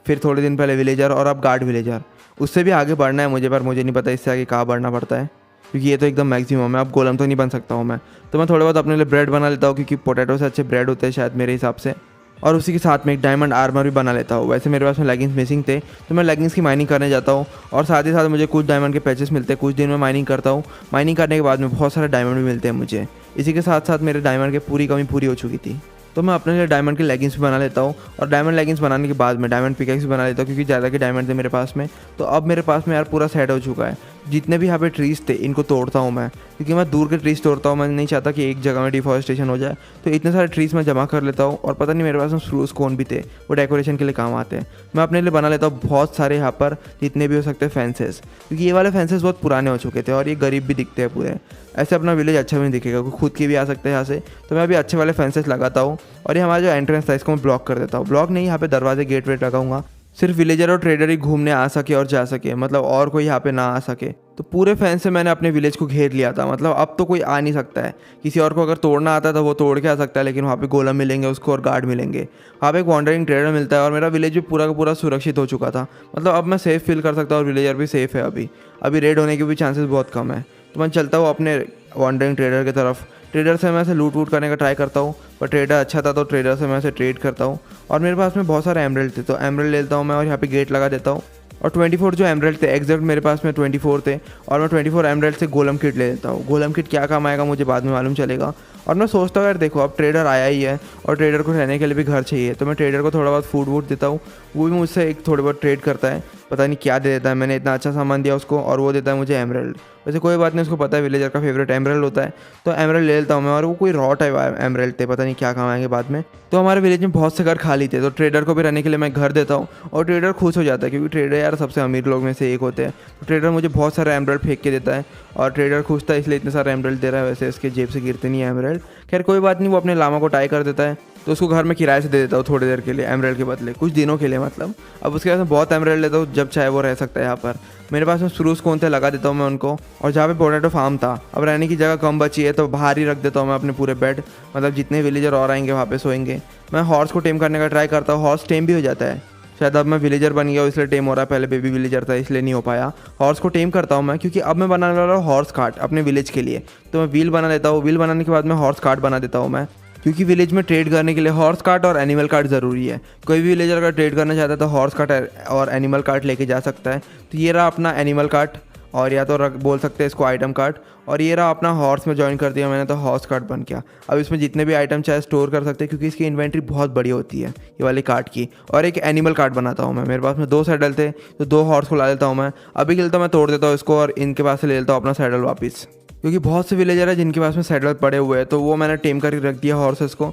फिर थोड़े दिन पहले विलेजर, और अब गार्ड विलेजर। उससे भी आगे बढ़ना है मुझे, पर मुझे नहीं पता इससे आगे कहाँ बढ़ना पड़ता है, क्योंकि ये तो एकदम मैक्सिमम है। अब गोलम तो नहीं बन सकता हूँ मैं। तो मैं थोड़े बहुत अपने लिए ब्रेड बना लेता हूँ, क्योंकि पोटैटो से अच्छे ब्रेड होते हैं शायद मेरे हिसाब से। और उसी के साथ में एक डायमंड आर्मर भी बना लेता हूँ। वैसे मेरे पास में लेगिंग्स मिसिंग थे, तो मैं लेगिंग्स की माइनिंग करने जाता हूँ। और साथ ही साथ मुझे कुछ डायमंड के पैचेस मिलते हैं, कुछ दिन में माइनिंग करता हूँ। माइनिंग करने के बाद में बहुत सारे डायमंड भी मिलते हैं मुझे। इसी के साथ साथ मेरे डायमंड की पूरी कमी पूरी हो चुकी थी, तो मैं अपने लिए डायमंड की लेगिंग्स भी बना लेता हूँ। और डायमंड लेगिंग्स बनाने के बाद में डायमंड पिकैक्स भी बना लेता हूँ, क्योंकि ज़्यादा के डायमंड थे मेरे पास में। तो अब मेरे पास में यार पूरा सेट हो चुका है। जितने भी यहाँ पे ट्रीज़ थे इनको तोड़ता हूँ मैं, क्योंकि मैं दूर के ट्रीज़ तोड़ता हूँ। मैं नहीं चाहता कि एक जगह में डिफॉरेस्टेशन हो जाए, तो इतने सारे ट्रीज़ मैं जमा कर लेता हूँ। और पता नहीं मेरे पास में स्प्रूस कोन भी थे, वो डेकोरेशन के लिए काम आते हैं। मैं अपने लिए बना लेता हूँ बहुत सारे यहाँ पर जितने भी हो सकते हैं फेंसेस, क्योंकि ये वाले फेंसेस बहुत पुराने हो चुके थे और ये गरीब भी दिखते हैं पूरे। ऐसे अपना विलेज अच्छा भी नहीं दिखेगा, क्योंकि खुद के भी आ सकते हैं यहाँ से। तो मैं अभी अच्छे वाले फेंसेस लगाता हूँ। और ये हमारा जो एंट्रेंस था इसको मैं ब्लॉक कर देता हूँ। ब्लॉक नहीं, यहाँ पे दरवाजे गेट वेट लगाऊंगा, सिर्फ विलेजर और ट्रेडर ही घूमने आ सके और जा सके, मतलब और कोई यहाँ पे ना आ सके। तो पूरे फैन से मैंने अपने विलेज को घेर लिया था, मतलब अब तो कोई आ नहीं सकता है। किसी और को अगर तोड़ना आता है तो वो तोड़ के आ सकता है, लेकिन वहाँ पे गोलम मिलेंगे उसको और गार्ड मिलेंगे। वहाँ पे एक वॉन्डरिंग ट्रेडर मिलता है। और मेरा विलेज भी पूरा का पूरा सुरक्षित हो चुका था, मतलब अब मैं सेफ़ फील कर सकता हूँ और विलेजर भी सेफ़ है। अभी रेड होने के भी चांसेस बहुत कम है। तो मैं चलता हूँ अपने वॉन्डरिंग ट्रेडर की तरफ। ट्रेडर से मैं ऐसे लूट वूट करने का ट्राई करता हूँ, पर ट्रेडर अच्छा था तो ट्रेडर से मैं ऐसे ट्रेड करता हूँ। और मेरे पास में बहुत सारे एमरल्ड थे, तो एमरल्ड लेता हूँ मैं और यहाँ पे गेट लगा देता हूँ। और 24 जो एमरल्ड थे, एग्जैक्ट मेरे पास में 24 थे। और मैं 24 एमरल्ड से गोलम किट ले लेता हूँ। गोलम किट क्या काम आएगा मुझे बाद में मालूम चलेगा। और मैं सोचता हूँ यार देखो अब ट्रेडर आया ही है और ट्रेडर को रहने के लिए भी घर चाहिए, तो मैं ट्रेडर को थोड़ा बहुत फूड वूड देता हूँ। वो भी मुझसे एक थोड़े बहुत ट्रेड करता है, पता नहीं क्या दे देता है। मैंने इतना अच्छा सामान दिया उसको और वो देता है मुझे एमरल्ड। वैसे कोई बात नहीं, उसको पता है विलेजर का फेवरेट एमरल्ड होता है, तो एमरल्ड ले लेता हूँ मैं। और वो कोई रॉ टाइप एमरल्ड थे, पता नहीं क्या काम आएंगे बाद में। तो हमारे विलेज में बहुत से घर खाली थे, तो ट्रेडर को भी रहने के लिए मैं घर देता हूँ और ट्रेडर खुश हो जाता है, क्योंकि ट्रेडर यार सबसे अमीर लोग में से एक होते हैं। तो ट्रेडर मुझे बहुत सारे एमरल्ड फेंक के देता है और ट्रेडर खुश था इसलिए इतने सारे एमरल्ड दे रहा है। वैसे इसके जेब से गिरते नहीं है एमरल्ड, खैर कोई बात नहीं। वो अपने लामा को टाई कर देता है, तो उसको घर में किराए से दे देता हूँ थोड़ी देर के लिए, एमरल्ड के बदले, कुछ दिनों के लिए मतलब। अब उसके बाद में बहुत एमरल्ड लेता हूँ, जब चाहे वो रह सकता है यहाँ पर। मेरे पास में स्प्रूस कोन थे, लगा देता हूँ मैं उनको। और जहाँ पे पोटैटो फार्म था, अब रहने की जगह कम बची है तो बाहर ही रख देता हूँ मैं अपने पूरे बेड, मतलब जितने विलेजर और आएंगे वहाँ पे सोएंगे। मैं हॉर्स को टेम करने का ट्राई करता हूँ, हॉर्स टेम भी हो जाता है शायद। अब मैं विलेजर बन गया हूँ इसलिए टेम हो रहा है, पहले बेबी विलेजर था इसलिए नहीं हो पाया। हॉर्स को टेम करता हूँ मैं, क्योंकि अब मैं बनाने वाला हूँ हॉर्स कार्ट अपने विलेज के लिए। तो मैं व्हील बना लेता हूँ, व्हील बनाने के बाद मैं हॉर्स कार्ट बना देता हूँ मैं, क्योंकि विलेज में ट्रेड करने के लिए हॉर्स कार्ट और एनिमल कार्ट ज़रूरी है। कोई भी विलेजर अगर ट्रेड करना चाहता है तो हॉर्स कार्ट और एनिमल कार्ट लेके जा सकता है। तो ये रहा अपना एनिमल कार्ट, और या तो बोल सकते हैं इसको आइटम कार्ट। और ये रहा अपना हॉर्स में ज्वाइन कर दिया मैंने, तो हॉर्स कार्ट बन गया। अब इसमें जितने भी आइटम चाहे स्टोर कर सकते हैं, क्योंकि इसकी इन्वेंट्री बहुत बड़ी होती है ये वाले कार्ट की। और एक एनिमल कार्ट बनाता हूँ मैं, मेरे पास में 2 सैडल थे तो 2 हॉर्स को ला लेता हूँ मैं। अभी के लिए तो मैं तोड़ देता हूँ इसको और इनके पास से ले लेता हूँ अपना सैडल वापस, क्योंकि बहुत से विलेजर है जिनके पास में सैडल पड़े हुए हैं, तो वो मैंने टेम करके रख दिया हॉर्सेस को।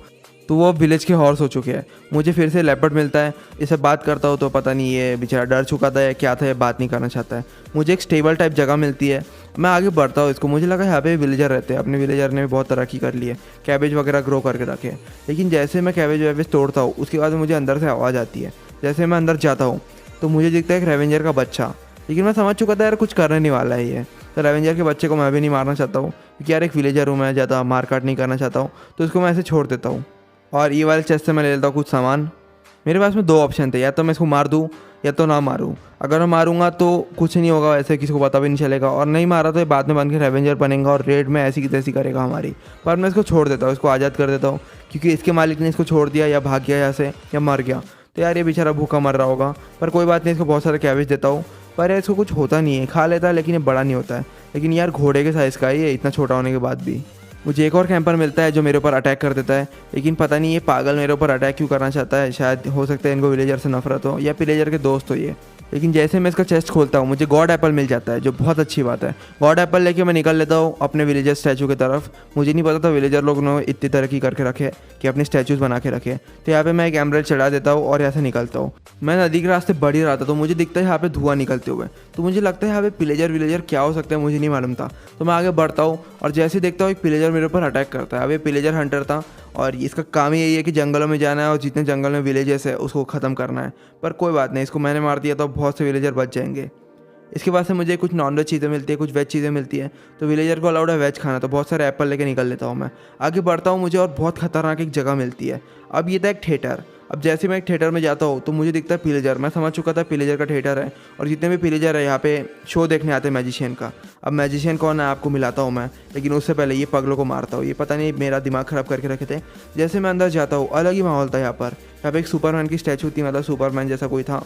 तो वो अब विलेज के हॉर्स हो चुके हैं। मुझे फिर से लेपर्ड मिलता है, इससे बात करता हूँ तो पता नहीं ये बेचारा डर चुका था या क्या था, ये बात नहीं करना चाहता है। मुझे एक स्टेबल टाइप जगह मिलती है, मैं आगे बढ़ता हूँ इसको। मुझे लगा यहाँ पे विलेजर रहते हैं, अपने विलेजर ने भी बहुत तरक्की कर ली है, कैबेज वगैरह ग्रो करके रखे। लेकिन जैसे मैं कैबेज वैबेज तोड़ता हूँ उसके बाद मुझे अंदर से आवाज़ आती है। जैसे मैं अंदर जाता हूँ तो मुझे दिखता है एक रेवेंजर का बच्चा। लेकिन मैं समझ चुका था यार कुछ करने नहीं वाला है ये, तो रेवेंजर के बच्चे को मैं भी नहीं मारना चाहता हूँ क्योंकि यार एक विलेजर हूँ, मैं ज़्यादा मार काट नहीं करना चाहता हूँ, तो इसको मैं ऐसे छोड़ देता हूँ। और ये वाले चेस्ट से मैं ले लेता हूँ कुछ सामान। मेरे पास में 2 ऑप्शन थे, या तो मैं इसको मार दूँ या तो ना मारूँ। अगर मैं मारूंगा तो कुछ नहीं होगा, वैसे किसी को पता भी नहीं चलेगा, और नहीं मारा तो ये बाद में बन के रेवेंजर बनेगा और रेड में ऐसी की तैसी करेगा हमारी। पर मैं इसको छोड़ देता हूँ, इसको आज़ाद कर देता हूँ, क्योंकि इसके मालिक ने इसको छोड़ दिया या भाग गया यहाँ से या मर गया, तो यार ये बेचारा भूखा मर रहा होगा। पर कोई बात नहीं, इसको बहुत सारे कैबेज देता हूँ। पर यार इसको कुछ होता नहीं है, खा लेता है लेकिन ये बड़ा नहीं होता है। लेकिन यार घोड़े के साइज़ का है ये, इतना छोटा होने के बाद भी। मुझे एक और कैंपर मिलता है जो मेरे ऊपर अटैक कर देता है, लेकिन पता नहीं ये पागल मेरे ऊपर अटैक क्यों करना चाहता है। शायद हो सकता है इनको विलेजर से नफरत हो या विलेजर के दोस्त हो ये। लेकिन जैसे मैं इसका चेस्ट खोलता हूँ मुझे गॉड एप्पल मिल जाता है, जो बहुत अच्छी बात है। गॉड एप्पल लेके मैं निकल लेता हूँ अपने विलेजर स्टैचू की तरफ। मुझे नहीं पता था विलेजर लोग ने इतनी तरक्की करके रखे कि अपने स्टैचूज बना के रखे। तो यहाँ पे मैं एक एमराल्ड चढ़ा देता हूँ और यहाँ से निकलता हूँ। मैं नदी के रास्ते बढ़ ही रहा था तो मुझे दिखता है यहाँ पे धुआं निकलते हुए, तो मुझे लगता है यहाँ पे विलेजर क्या हो सकता है, मुझे नहीं मालूम था। तो मैं आगे बढ़ता हूँ और जैसे देखता हूँ एक विलेजर मेरे ऊपर अटैक करता है। अब ये विलेजर हंटर था और इसका काम ही यही है कि जंगलों में जाना है और जितने जंगल में विलेजेस है उसको ख़त्म करना है। पर कोई बात नहीं, इसको मैंने मार दिया तो बहुत से विलेजर बच जाएंगे। इसके बाद से मुझे कुछ नॉन वेज चीज़ें मिलती है, कुछ वेज चीज़ें मिलती है, तो विलेजर को अलाउड है वेज खाना, तो बहुत सारे एप्पल लेके निकल लेता हूँ मैं। आगे बढ़ता हूँ, मुझे और बहुत खतरनाक एक जगह मिलती है। अब ये था एक थिएटर। अब जैसे मैं एक थिएटर में जाता हूँ तो मुझे दिखता है पिलेजर। मैं समझ चुका था पिलेजर का थिएटर है और जितने भी पिलेजर है यहाँ पे शो देखने आते हैं मैजिशियन का। अब मैजिशियन कौन है आपको मिलाता हूँ मैं, लेकिन उससे पहले ये पगलों को मारता हूँ। ये पता नहीं मेरा दिमाग ख़राब करके रखे थे। जैसे मैं अंदर जाता हूँ अलग ही माहौल था यहाँ पे एक सुपरमैन की स्टैचू थी, मतलब सुपरमैन जैसा कोई था,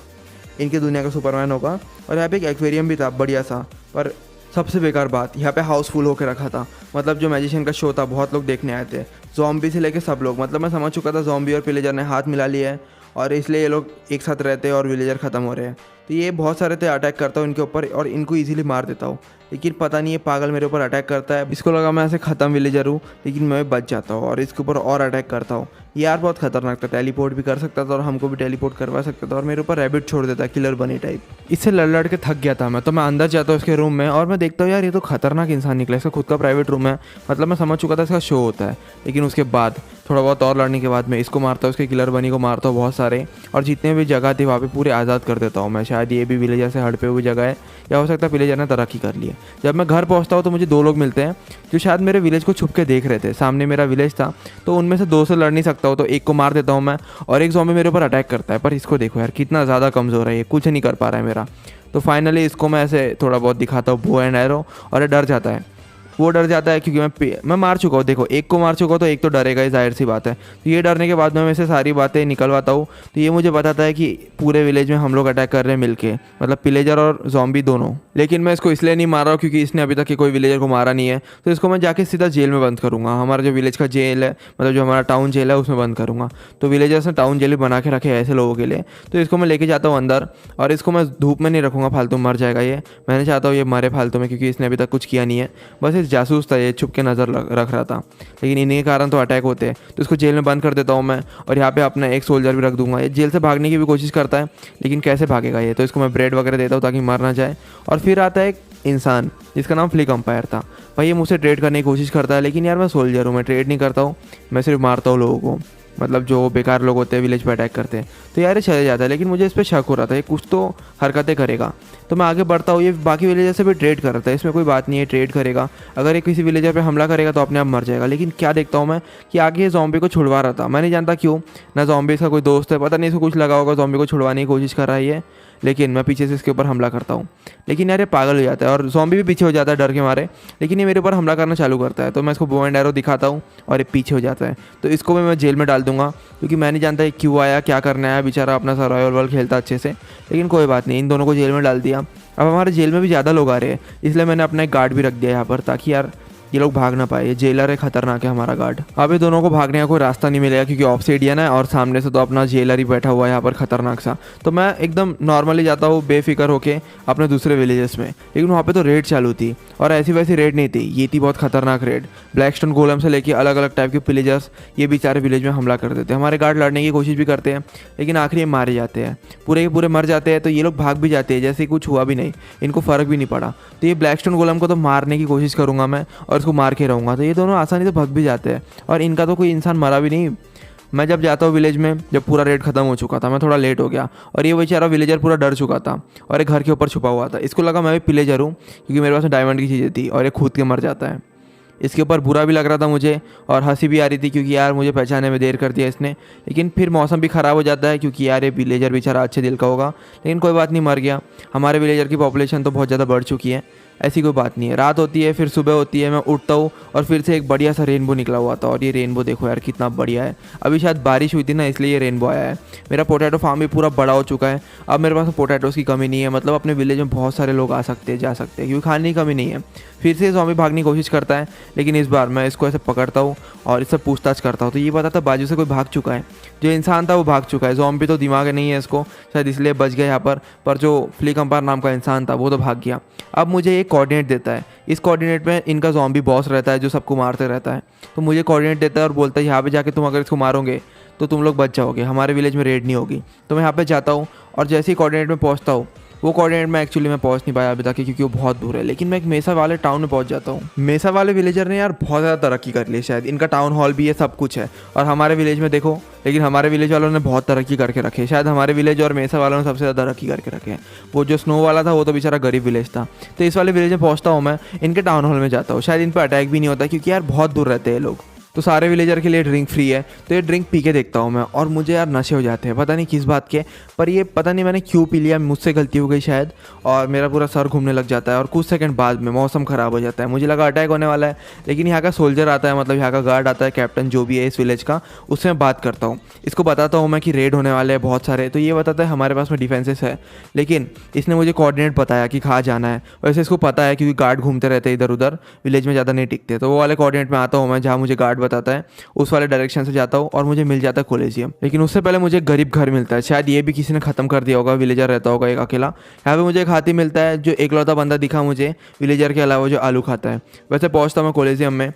इनकी दुनिया का सुपरमैन होगा। और यहाँ पे एक एक्वेरियम भी था बढ़िया सा। पर सबसे बेकार बात, यहाँ पे हाउसफुल होकर रखा था, मतलब जो मैजिशियन का शो था बहुत लोग देखने आए थे, ज़ॉम्बी से लेके सब लोग। मतलब मैं समझ चुका था ज़ॉम्बी और विलेजर ने हाथ मिला लिया है और इसलिए ये लोग एक साथ रहते हैं और विलेजर ख़त्म हो रहे हैं। तो ये बहुत सारे थे, अटैक करता हूँ इनके ऊपर और इनको इजीली मार देता हूँ। लेकिन पता नहीं ये पागल मेरे ऊपर अटैक करता है, इसको लगा मैं ऐसे ख़त्म विलेजर हूँ, लेकिन मैं बच जाता हूँ और इसके ऊपर और अटैक करता हूँ। ये यार बहुत खतरनाक था, टेलीपोर्ट भी कर सकता था और हमको भी टेलीपोर्ट करवा सकता था और मेरे ऊपर रैबिट छोड़ देता किलर बनी टाइप। इससे लड़ के थक गया था मैं, तो मैं अंदर जाता हूँ इसके रूम में और मैं देखता हूँ यार ये तो खतरनाक इंसान निकला, इसका खुद का प्राइवेट रूम है। मतलब मैं समझ चुका था इसका शो होता है, लेकिन उसके बाद थोड़ा बहुत और लड़ने के बाद मैं इसको मारता हूँ, उसके किलर बनी को मारता हूँ बहुत सारे, और जितने भी जगह थी वहाँ पे पूरे आज़ाद कर देता हूँ मैं। शायद ये भी विलेजर से हड़पे हुई जगह है या हो सकता है विलेजर ने तरक्की कर ली है। जब मैं घर पहुँचता हूँ तो मुझे 2 लोग मिलते हैं जो शायद मेरे विलेज को छुप के देख रहे थे। सामने मेरा विलेज था तो उनमें से 2 से लड़ नहीं सकता हूँ, तो एक को मार देता हूँ मैं और एक ज़ॉम्बी मेरे ऊपर अटैक करता है। पर इसको देखो यार कितना ज़्यादा कमज़ोर है, ये कुछ नहीं कर पा रहा है मेरा। तो फाइनली इसको मैं ऐसे थोड़ा बहुत दिखाता हूँ बो एंड एरो, और ये डर जाता है। वो डर जाता है क्योंकि मैं मार चुका हूँ। देखो एक को मार चुका हूँ तो एक तो डरेगा ही, जाहिर सी बात है। तो ये डरने के बाद मैं से सारी बातें निकलवाता हूँ, तो ये मुझे बताता है कि पूरे विलेज में हम लोग अटैक कर रहे हैं मिलके, मतलब पिलेजर और ज़ॉम्बी दोनों। लेकिन मैं इसको इसलिए नहीं मार रहा हूँ क्योंकि इसने अभी तक कोई विलेजर को मारा नहीं है, तो इसको मैं जाके सीधा जेल में बंद करूँगा। हमारा जो विलेज का जेल है, मतलब जो हमारा टाउन जेल है उसमें बंद करूँगा। तो विलेजर्स ने टाउन जेल बना के रखे ऐसे लोगों के लिए, तो इसको मैं लेके जाता हूँ अंदर और इसको मैं धूप में नहीं रखूँगा, फालतू मर जाएगा ये। मैं नहीं चाहता हूँ ये मरे फालतू में, क्योंकि इसने अभी तक कुछ किया नहीं है, बस इस जासूस था, ये छुप के नज़र रख रहा था। लेकिन इन्हीं के कारण तो अटैक होते हैं, तो इसको जेल में बंद कर देता हूँ मैं। और यहाँ पे अपना एक सोल्जर भी रख दूंगा। ये जेल से भागने की भी कोशिश करता है, लेकिन कैसे भागेगा ये, तो इसको मैं ब्रेड वगैरह देता हूँ ताकि मर ना जाए। और फिर आता है एक इंसान जिसका नाम फ्लिक अंपायर था। भाई ये मुझसे ट्रेड करने की कोशिश करता है, लेकिन यार मैं सोल्जर हूँ, मैं ट्रेड नहीं करता हूँ, मैं सिर्फ मारता हूँ लोगों को, मतलब जो बेकार लोग होते हैं विलेज पे अटैक करते हैं। तो यार ये चले जाता है, लेकिन मुझे इस पर शक हो रहा था ये कुछ तो हरकतें करेगा। तो मैं आगे बढ़ता हूँ, ये बाकी विलेजर से भी ट्रेड कर रहा था, इसमें कोई बात नहीं है, ट्रेड करेगा। अगर ये किसी विलेजर पे हमला करेगा तो अपने आप मर जाएगा। लेकिन क्या देखता हूँ मैं कि आगे ये ज़ॉम्बी को छुड़वा रहा था, मैं नहीं जानता क्यों, ना ज़ॉम्बी इसका कोई दोस्त है, पता नहीं इसको कुछ लगा होगा, ज़ॉम्बी को छुड़वाने की कोशिश कर रहा है ये। लेकिन मैं पीछे से इसके ऊपर हमला करता हूँ, लेकिन यार ये पागल हो जाता है और ज़ॉम्बी भी पीछे हो जाता है डर के मारे। लेकिन ये मेरे ऊपर हमला करना चालू करता है, तो मैं इसको बो एंड एरो दिखाता हूँ और ये पीछे हो जाता है। तो इसको भी मैं जेल में डाल दूंगा, क्योंकि मैं नहीं जानता क्यों आया, क्या करना है, बेचारा अपना सर्वाइवल वर्ल्ड खेलता अच्छे से। लेकिन कोई बात नहीं, इन दोनों को जेल में डाल दिया। अब हमारे जेल में भी ज़्यादा लोग आ रहे हैं, इसलिए मैंने अपना एक गार्ड भी रख दिया यहाँ पर, ताकि यार ये लोग भाग ना पाए। ये जेलर है, खतरनाक है हमारा गार्ड। अब ये दोनों को भागने का कोई रास्ता नहीं मिलेगा क्योंकि ऑब्सिडियन है और सामने से तो अपना जेलर ही बैठा हुआ है यहाँ पर खतरनाक सा। तो मैं एकदम नॉर्मली जाता हूँ बेफिक्र होके अपने दूसरे विलेजेस में, लेकिन वहाँ पे तो रेड चालू थी और ऐसी वैसी रेड नहीं थी, ये थी बहुत खतरनाक रेड। ब्लैकस्टोन गोलम से लेके अलग अलग टाइप के पिलेजर्स ये बेचारे विलेज में हमला कर देते हैं। हमारे गार्ड लड़ने की कोशिश भी करते हैं लेकिन आखिर ये मारे जाते हैं, पूरे के पूरे मर जाते हैं। तो ये लोग भाग भी जाते हैं जैसे कुछ हुआ भी नहीं, इनको फ़र्क भी नहीं पड़ा। तो ये ब्लैकस्टोन गोलम को तो मारने की कोशिश करूँगा मैं और इसको मार के रहूँगा। तो ये दोनों आसानी से भाग भी जाते हैं और इनका तो कोई इंसान मरा भी नहीं। मैं जब जाता हूँ विलेज में, जब पूरा रेड खत्म हो चुका था, मैं थोड़ा लेट हो गया और ये बेचारा विलेजर पूरा डर चुका था और एक घर के ऊपर छुपा हुआ था। इसको लगा मैं भी पिलेजर हूँ क्योंकि मेरे पास डायमंड की चीज़ें थी और ये खुद के मर जाता है। इसके ऊपर बुरा भी लग रहा था मुझे और हंसी भी आ रही थी क्योंकि यार मुझे पहचाने में देर कर दिया इसने। लेकिन फिर मौसम भी ख़राब हो जाता है क्योंकि यार ये विलेजर बेचारा अच्छे दिल का होगा, लेकिन कोई बात नहीं, मर गया। हमारे विलेजर की पॉपुलेशन तो बहुत ज़्यादा बढ़ चुकी है, ऐसी कोई बात नहीं है। रात होती है, फिर सुबह होती है, मैं उठता हूँ और फिर से एक बढ़िया सा रेनबो निकला हुआ था और ये रेनबो देखो यार कितना बढ़िया है। अभी शायद बारिश हुई थी ना, इसलिए ये रेनबो आया है। मेरा पोटैटो फार्म भी पूरा बड़ा हो चुका है, अब मेरे पास पोटैटोज़ की कमी नहीं है। मतलब अपने विलेज में बहुत सारे लोग आ सकते हैं, जा सकते हैं क्योंकि खाने की कमी नहीं है। फिर से ज़ॉम्बी भागने की कोशिश करता है, लेकिन इस बार मैं इसको ऐसे पकड़ता हूँ और इससे पूछताछ करता हूँ। तो ये पता था बाजू से कोई भाग चुका है, जो इंसान था वो भाग चुका है। ज़ॉम्बी तो दिमाग नहीं है इसको, शायद इसलिए बच गया यहाँ पर जो फ्लिकम्पार नाम का इंसान था वो तो भाग गया। अब मुझे एक कोऑर्डिनेट देता है, इस कोऑर्डिनेट में इनका ज़ॉम्बी बॉस रहता है जो सबको मारते रहता है। तो मुझे कोऑर्डिनेट देता है और बोलता है यहाँ पे जाके तुम अगर इसको मारोगे तो तुम लोग बच जाओगे, हमारे विलेज में रेड नहीं होगी। तो मैं यहाँ पे जाता हूँ और जैसे ही कोऑर्डिनेट में पहुँचता हूँ, वो कोऑर्डिनेट में एक्चुअली मैं पहुंच नहीं पाया अभी तक क्योंकि वो बहुत दूर है, लेकिन मैं एक मेसा वाले टाउन में पहुंच जाता हूँ। मेसा वाले विलेजर ने यार बहुत ज़्यादा तरक्की कर ली, शायद इनका टाउन हॉल भी है, सब कुछ है। और हमारे विलेज में देखो, लेकिन हमारे विलेज वालों ने बहुत तरक्की करके रखे, शायद हमारे विलेज और मेसा वालों ने सबसे ज़्यादा तरक्की करके रखे हैं। वो जो स्नो वाला था वो तो बेचारा गरीब विलेज था। तो इस वाले विलेज में पहुँचता हूँ मैं, इनके टाउन हॉल में जाता हूँ। शायद इन पर अटैक भी नहीं होता क्योंकि यार बहुत दूर रहते हैं लोग। तो सारे विलेजर के लिए ड्रिंक फ्री है, तो ये ड्रिंक पी के देखता हूँ मैं और मुझे यार नशे हो जाते हैं, पता नहीं किस बात के, पर ये पता नहीं मैंने क्यों पी लिया, मुझसे गलती हो गई शायद, और मेरा पूरा सर घूमने लग जाता है। और कुछ सेकंड बाद में मौसम ख़राब हो जाता है, मुझे लगा अटैक होने वाला है, लेकिन यहाँ का सोल्जर आता है, मतलब यहाँ का गार्ड आता है, कैप्टन जो भी है इस विलेज का, उससे मैं बात करता हूँ। इसको बताता हूँ मैं कि रेड होने वाले हैं बहुत सारे। तो ये बताता है हमारे पास में डिफेंसेस है, लेकिन इसने मुझे कोऑर्डिनेट बताया कि कहाँ जाना है। वैसे इसको पता है क्योंकि गार्ड घूमते रहते हैं इधर उधर, विलेज में ज़्यादा नहीं टिकते। तो वो वाले कोऑर्डिनेट में आता हूँ मैं जहाँ मुझे गार्ड बताता है, उस वाले डायरेक्शन से जाता हूँ और मुझे मिल जाता है कोलेजियम। लेकिन उससे पहले मुझे गरीब घर मिलता है, शायद ये भी किसी ने ख़त्म कर दिया होगा, विलेजर रहता होगा एक अकेला। यहाँ पे मुझे एक हाथी मिलता है जो एकलौता बंदा दिखा मुझे विलेजर के अलावा जो आलू खाता है। वैसे पहुँचता हूँ मैं कोलेजियम में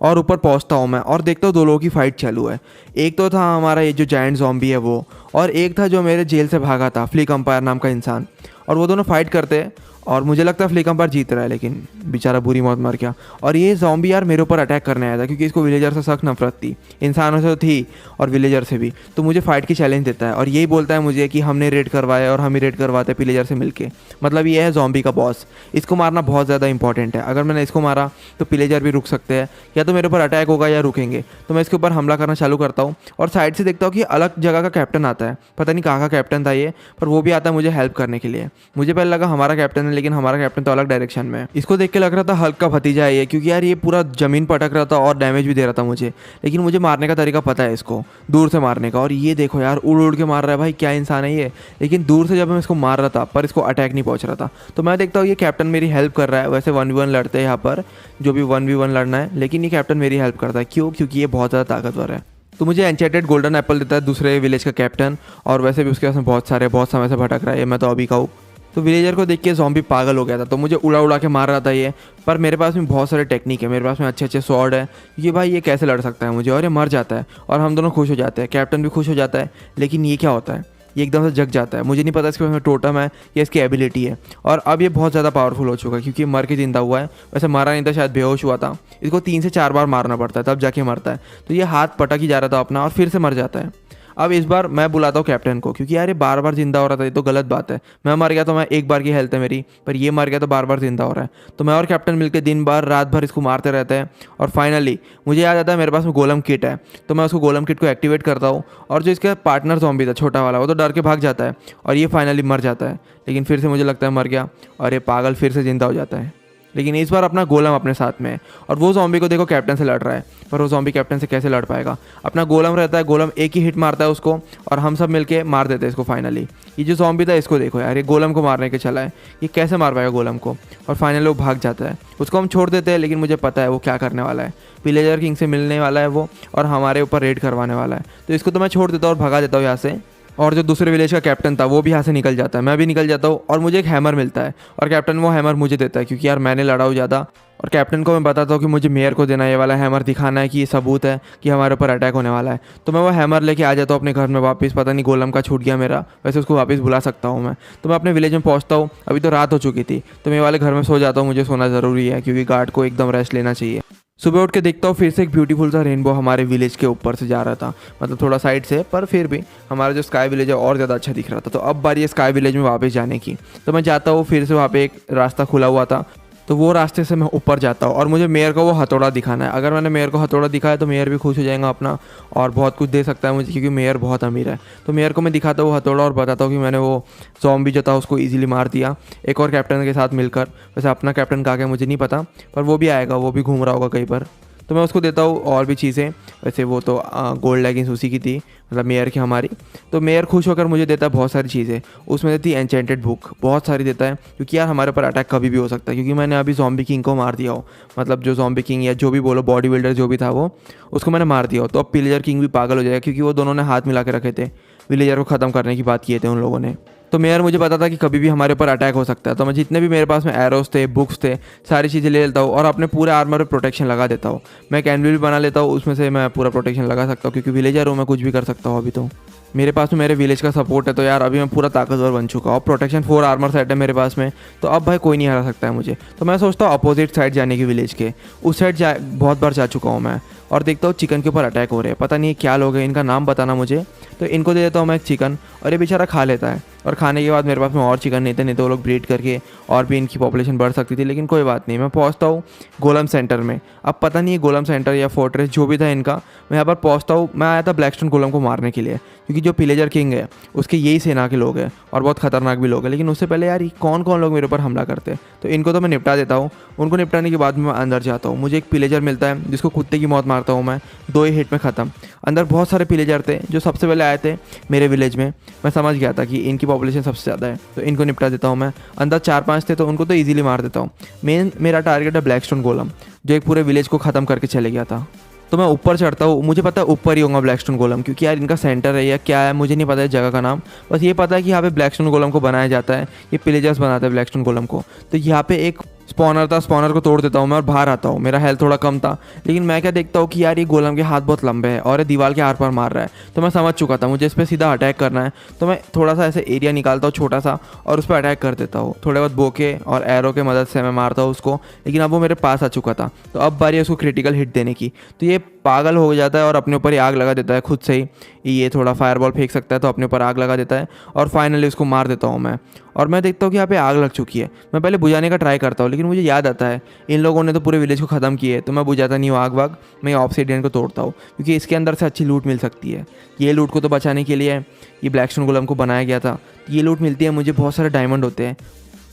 और ऊपर पहुँचता हूँ मैं और देखता हूँ दो लोगों की फाइट चालू है। एक तो था हमारा ये जो जायंट ज़ॉम्बी है वो, और एक था जो मेरे जेल से भागा था, फ्लिकम्पायर नाम का इंसान। और वो दोनों फाइट करते हैं और मुझे लगता है फ्लिकम्पायर जीत रहा है, लेकिन बेचारा बुरी मौत मर गया। और ये ज़ॉम्बी यार मेरे ऊपर अटैक करने आया था क्योंकि इसको विलेजर से सख्त नफरत थी, इंसानों से तो थी और विलेजर से भी। तो मुझे फाइट की चैलेंज देता है और यही बोलता है मुझे कि हमने रेड करवाया और हम ही रेड करवाते हैं विलेजर से मिलके। मतलब ये है ज़ॉम्बी का बॉस, इसको मारना बहुत ज़्यादा इंपॉर्टेंट है। अगर मैंने इसको मारा तो विलेजर भी रुक सकते हैं, या तो मेरे ऊपर अटैक होगा या रुकेंगे। तो मैं इसके ऊपर हमला करना चालू करता हूँ और साइड से देखता हूँ कि अलग जगह का कैप्टन आता है, पता नहीं कहाँ का कैप्टन था ये, पर वो भी आता है मुझे हेल्प करने के लिए। मुझे पहले लगा हमारा कैप्टन है, लेकिन हमारा कैप्टन तो अलग डायरेक्शन में। इसको देख के लग रहा था हल्क का भतीजा है ये, क्योंकि यार ये पूरा जमीन पटक रहा था और डैमेज भी दे रहा था मुझे। लेकिन मुझे मारने का तरीका पता है इसको, दूर से मारने का। और ये देखो यार उड़ उड़ के मार रहा है, भाई क्या इंसान है ये। लेकिन दूर से जब मैं इसको मार रहा था पर इसको अटैक नहीं पहुंच रहा था, तो मैं देखता हूँ ये कैप्टन मेरी हेल्प कर रहा है। वैसे 1v1 लड़ते हैं यहाँ पर, जो भी 1v1 लड़ना है, लेकिन ये कैप्टन मेरी हेल्प करता है। क्यों? क्योंकि ये बहुत ज़्यादा ताकतवर है। तो मुझे एन्चेंटेड गोल्डन एप्पल देता है दूसरे विलेज का कैप्टन, और वैसे भी उसके पास में बहुत समय से भटक रहा है, मैं तो अभी का हूँ। तो विलेजर को देख के ज़ॉम्बी पागल हो गया था, तो मुझे उड़ा उड़ा के मार रहा था ये। पर मेरे पास में बहुत सारे टेक्निक है, मेरे पास में अच्छे अच्छे स्वॉर्ड है, ये भाई ये कैसे लड़ सकता है मुझे, और ये मर जाता है और हम दोनों खुश हो जाते हैं, कैप्टन भी खुश हो जाता है। लेकिन ये क्या होता है, ये एकदम से जग जाता है, मुझे नहीं पता इसके पास में टोटम है या इसकी एबिलिटी है। और अब ये बहुत ज़्यादा पावरफुल हो चुका है क्योंकि मर के जिंदा हुआ है। वैसे मरा नहीं था, शायद बेहोश हुआ था। इसको 3 से 4 बार मारना पड़ता है तब जाके मरता है। तो ये हाथ पटक ही जा रहा था अपना और फिर से मर जाता है। अब इस बार मैं बुलाता हूँ कैप्टन को, क्योंकि यार ये बार बार जिंदा हो रहा था, ये तो गलत बात है। मैं मर गया तो मैं एक बार की हेल्थ है मेरी, पर ये मर गया तो बार बार जिंदा हो रहा है। तो मैं और कैप्टन मिलकर दिन भर रात भर इसको मारते रहते हैं। और फाइनली मुझे याद आता है मेरे पास में गोलम किट है, तो मैं उसको गोलम किट को एक्टिवेट करता हूँ। और जो इसका पार्टनर ज़ॉम्बी था छोटा वाला, वो तो डर के भाग जाता है और ये फाइनली मर जाता है। लेकिन फिर से मुझे लगता है मर गया और ये पागल फिर से जिंदा हो जाता है। लेकिन इस बार अपना गोलम अपने साथ में है। और वो ज़ॉम्बी को देखो कैप्टन से लड़ रहा है, पर वो ज़ॉम्बी कैप्टन से कैसे लड़ पाएगा? अपना गोलम रहता है, गोलम एक ही हिट मारता है उसको और हम सब मिलके मार देते हैं इसको फाइनली। ये जो ज़ॉम्बी था इसको देखो यार, ये गोलम को मारने के चला है, ये कैसे मार पाएगा गोलम को? और फाइनली वो भाग जाता है, उसको हम छोड़ देते हैं, लेकिन मुझे पता है वो क्या करने वाला है। विलेजर किंग से मिलने वाला है वो और हमारे ऊपर रेड करवाने वाला है, तो इसको तो मैं छोड़ देता हूँ और भगा देता हूँ यहाँ से। और जो दूसरे विलेज का कैप्टन था वो भी यहाँ से निकल जाता है, मैं भी निकल जाता हूँ और मुझे एक हैमर मिलता है और कैप्टन वो हैमर मुझे देता है क्योंकि यार मैंने लड़ा हूँ ज़्यादा। और कैप्टन को मैं बताता हूँ कि मुझे मेयर को देना है ये वाला हैमर, दिखाना है कि ये सबूत है कि हमारे ऊपर अटैक होने वाला है। तो मैं वो हैमर लेके आ जाता हूँ अपने घर में वापस। पता नहीं गोलम का छूट गया मेरा, वैसे उसको वापस बुला सकता हूँ मैं। तो मैं अपने विलेज में पहुँचता हूँ, अभी तो रात हो चुकी थी, तो मैं वाले घर में सो जाता हूँ, मुझे सोना ज़रूरी है क्योंकि गार्ड को एकदम रेस्ट लेना चाहिए। सुबह उठ के देखता हूँ फिर से एक ब्यूटीफुल सा रेनबो हमारे विलेज के ऊपर से जा रहा था, मतलब थोड़ा साइड से, पर फिर भी हमारा जो स्काई विलेज है और ज़्यादा अच्छा दिख रहा था। तो अब बारी है स्काई विलेज में वापस जाने की। तो मैं जाता हूँ, फिर से वहाँ पे एक रास्ता खुला हुआ था, तो वो रास्ते से मैं ऊपर जाता हूँ और मुझे मेयर को वो हथौड़ा दिखाना है। अगर मैंने मेयर को हथौड़ा दिखाया तो मेयर भी खुश हो जाएगा अपना और बहुत कुछ दे सकता है मुझे, क्योंकि मेयर बहुत अमीर है। तो मेयर को मैं दिखाता हूँ हथौड़ा और बताता हूँ कि मैंने वो ज़ॉम्बी जो था उसको इजीली मार दिया एक और कैप्टन के साथ मिलकर। वैसे अपना कैप्टन कहाँ गया मुझे नहीं पता, पर वो भी आएगा, वो भी घूम रहा होगा कहीं पर। तो मैं उसको देता हूँ और भी चीज़ें। वैसे वो तो गोल्ड लेगिंग्स उसी की थी, मतलब मेयर की हमारी। तो मेयर खुश होकर मुझे देता है बहुत सारी चीज़ें, उसमें देती है एन्चेंटेड बुक, बहुत सारी देता है क्योंकि यार हमारे ऊपर अटैक कभी भी हो सकता है, क्योंकि मैंने अभी ज़ॉम्बी किंग को मार दिया हो, मतलब जो ज़ॉम्बी किंग या जो भी बोलो बॉडी बिल्डर जो भी था वो, उसको मैंने मार दिया हो। तो अब पिलेजर किंग भी पागल हो जाएगा क्योंकि वो दोनों ने हाथ मिला के रखे थे, विलेजर को ख़त्म करने की बात किए थे उन लोगों ने। तो मेयर मुझे पता था कि कभी भी हमारे ऊपर अटैक हो सकता है, तो मैं जितने भी मेरे पास में एरोस थे, बुक्स थे, सारी चीज़ें ले लेता हूँ और अपने पूरे आर्मर पे प्रोटेक्शन लगा देता हूँ। मैं एक एनविल भी बना लेता हूँ, उसमें से मैं पूरा प्रोटेक्शन लगा सकता हूँ क्योंकि विलेजर हूँ, मैं कुछ भी कर सकता हूँ। अभी तो मेरे पास में मेरे विलेज का सपोर्ट है, तो यार अभी मैं पूरा ताकतवर बन चुका हूँ। प्रोटेक्शन 4 आर्मर सेट है मेरे पास में, तो अब भाई कोई नहीं हरा सकता है मुझे। तो मैं सोचता हूँ अपोजिट साइड जाने की, विलेज के उस साइड बहुत बार जा चुका हूँ मैं, और देखता हूँ चिकन के ऊपर अटैक हो रहे हैं। पता नहीं क्या लोग हैं, इनका नाम बताना मुझे। तो इनको दे देता हूँ मैं एक चिकन और ये बेचारा खा लेता है, और खाने के बाद मेरे पास में और चिकन नहीं थे, नहीं तो वो लोग ब्रीड करके और भी इनकी पॉपुलेशन बढ़ सकती थी, लेकिन कोई बात नहीं। मैं पहुंचता हूँ गोलम सेंटर में। अब पता नहीं गोलम सेंटर या फोर्ट्रेस जो भी था इनका, मैं यहाँ पर पहुंचता हूँ। मैं आया था ब्लैकस्टोन गोलम को मारने के लिए, क्योंकि जो पिलेजर किंग है उसके यही सेना के लोग हैं और बहुत खतरनाक भी लोग हैं। लेकिन उससे पहले यार कौन कौन लोग मेरे ऊपर हमला करते हैं, तो इनको तो मैं निपटा देता हूँ। उनको निपटाने के बाद मैं अंदर जाता हूँ। मुझे एक पिलेजर मिलता है जिसको कुत्ते की मौत मारता हूँ मैं, 2 ही हिट में ख़त्म। अंदर बहुत सारे पिलेजर थे जो सबसे पहले आए थे मेरे विलेज में। मैं समझ गया था कि इनकी पॉपुलेशन सबसे ज़्यादा है, तो इनको निपटा देता हूँ मैं। अंदर 4-5 थे तो उनको तो ईजिली मार देता हूँ। मेरा टारगेट है ब्लैकस्टोन गोलम, जो एक पूरे विलेज को ख़त्म करके चले गया था। तो मैं ऊपर चढ़ता हूँ, मुझे पता है ऊपर ही होगा ब्लैकस्टोन गोलम, क्योंकि यार इनका सेंटर है या क्या है मुझे नहीं पता है जगह का नाम। बस ये पता है कि यहाँ पे ब्लैकस्टोन गोलम को बनाया जाता है, ये पिलेजर्स बनाते हैं ब्लैकस्टोन गोलम को। तो यहाँ पे एक स्पॉनर था, स्पॉनर को तोड़ देता हूँ मैं और बाहर आता हूँ। मेरा हेल्थ थोड़ा कम था, लेकिन मैं क्या देखता हूँ कि यार ये गोलम के हाथ बहुत लंबे हैं और ये दीवार के आर पार मार रहा है। तो मैं समझ चुका था मुझे इस पर सीधा अटैक करना है, तो मैं थोड़ा सा ऐसे एरिया निकालता हूँ छोटा सा और उस पर अटैक कर देता हूँ। थोड़े बहुत बोके और एरो के मदद से मैं मारता हूँ उसको, लेकिन अब वो मेरे पास आ चुका था। तो अब बारी है उसको क्रिटिकल हिट देने की। तो ये पागल हो जाता है और अपने ऊपर ही आग लगा देता है खुद से ही। ये थोड़ा फायरबॉल फेंक सकता है तो अपने ऊपर आग लगा देता है और फाइनली उसको मार देता हूँ मैं। और मैं देखता हूँ कि यहाँ पे आग लग चुकी है। मैं पहले बुझाने का ट्राई करता हूँ, लेकिन मुझे याद आता है इन लोगों ने तो पूरे विलेज को ख़त्म किए, तो मैं बुझाता नहीं हूँ आग वाग। मैं ऑब्सिडियन को तोड़ता हूँ क्योंकि इसके अंदर से अच्छी लूट मिल सकती है। ये लूट को तो बचाने के लिए ये ब्लैकस्टोन गोलम को बनाया गया था। ये लूट मिलती है मुझे, बहुत सारे डायमंड होते हैं।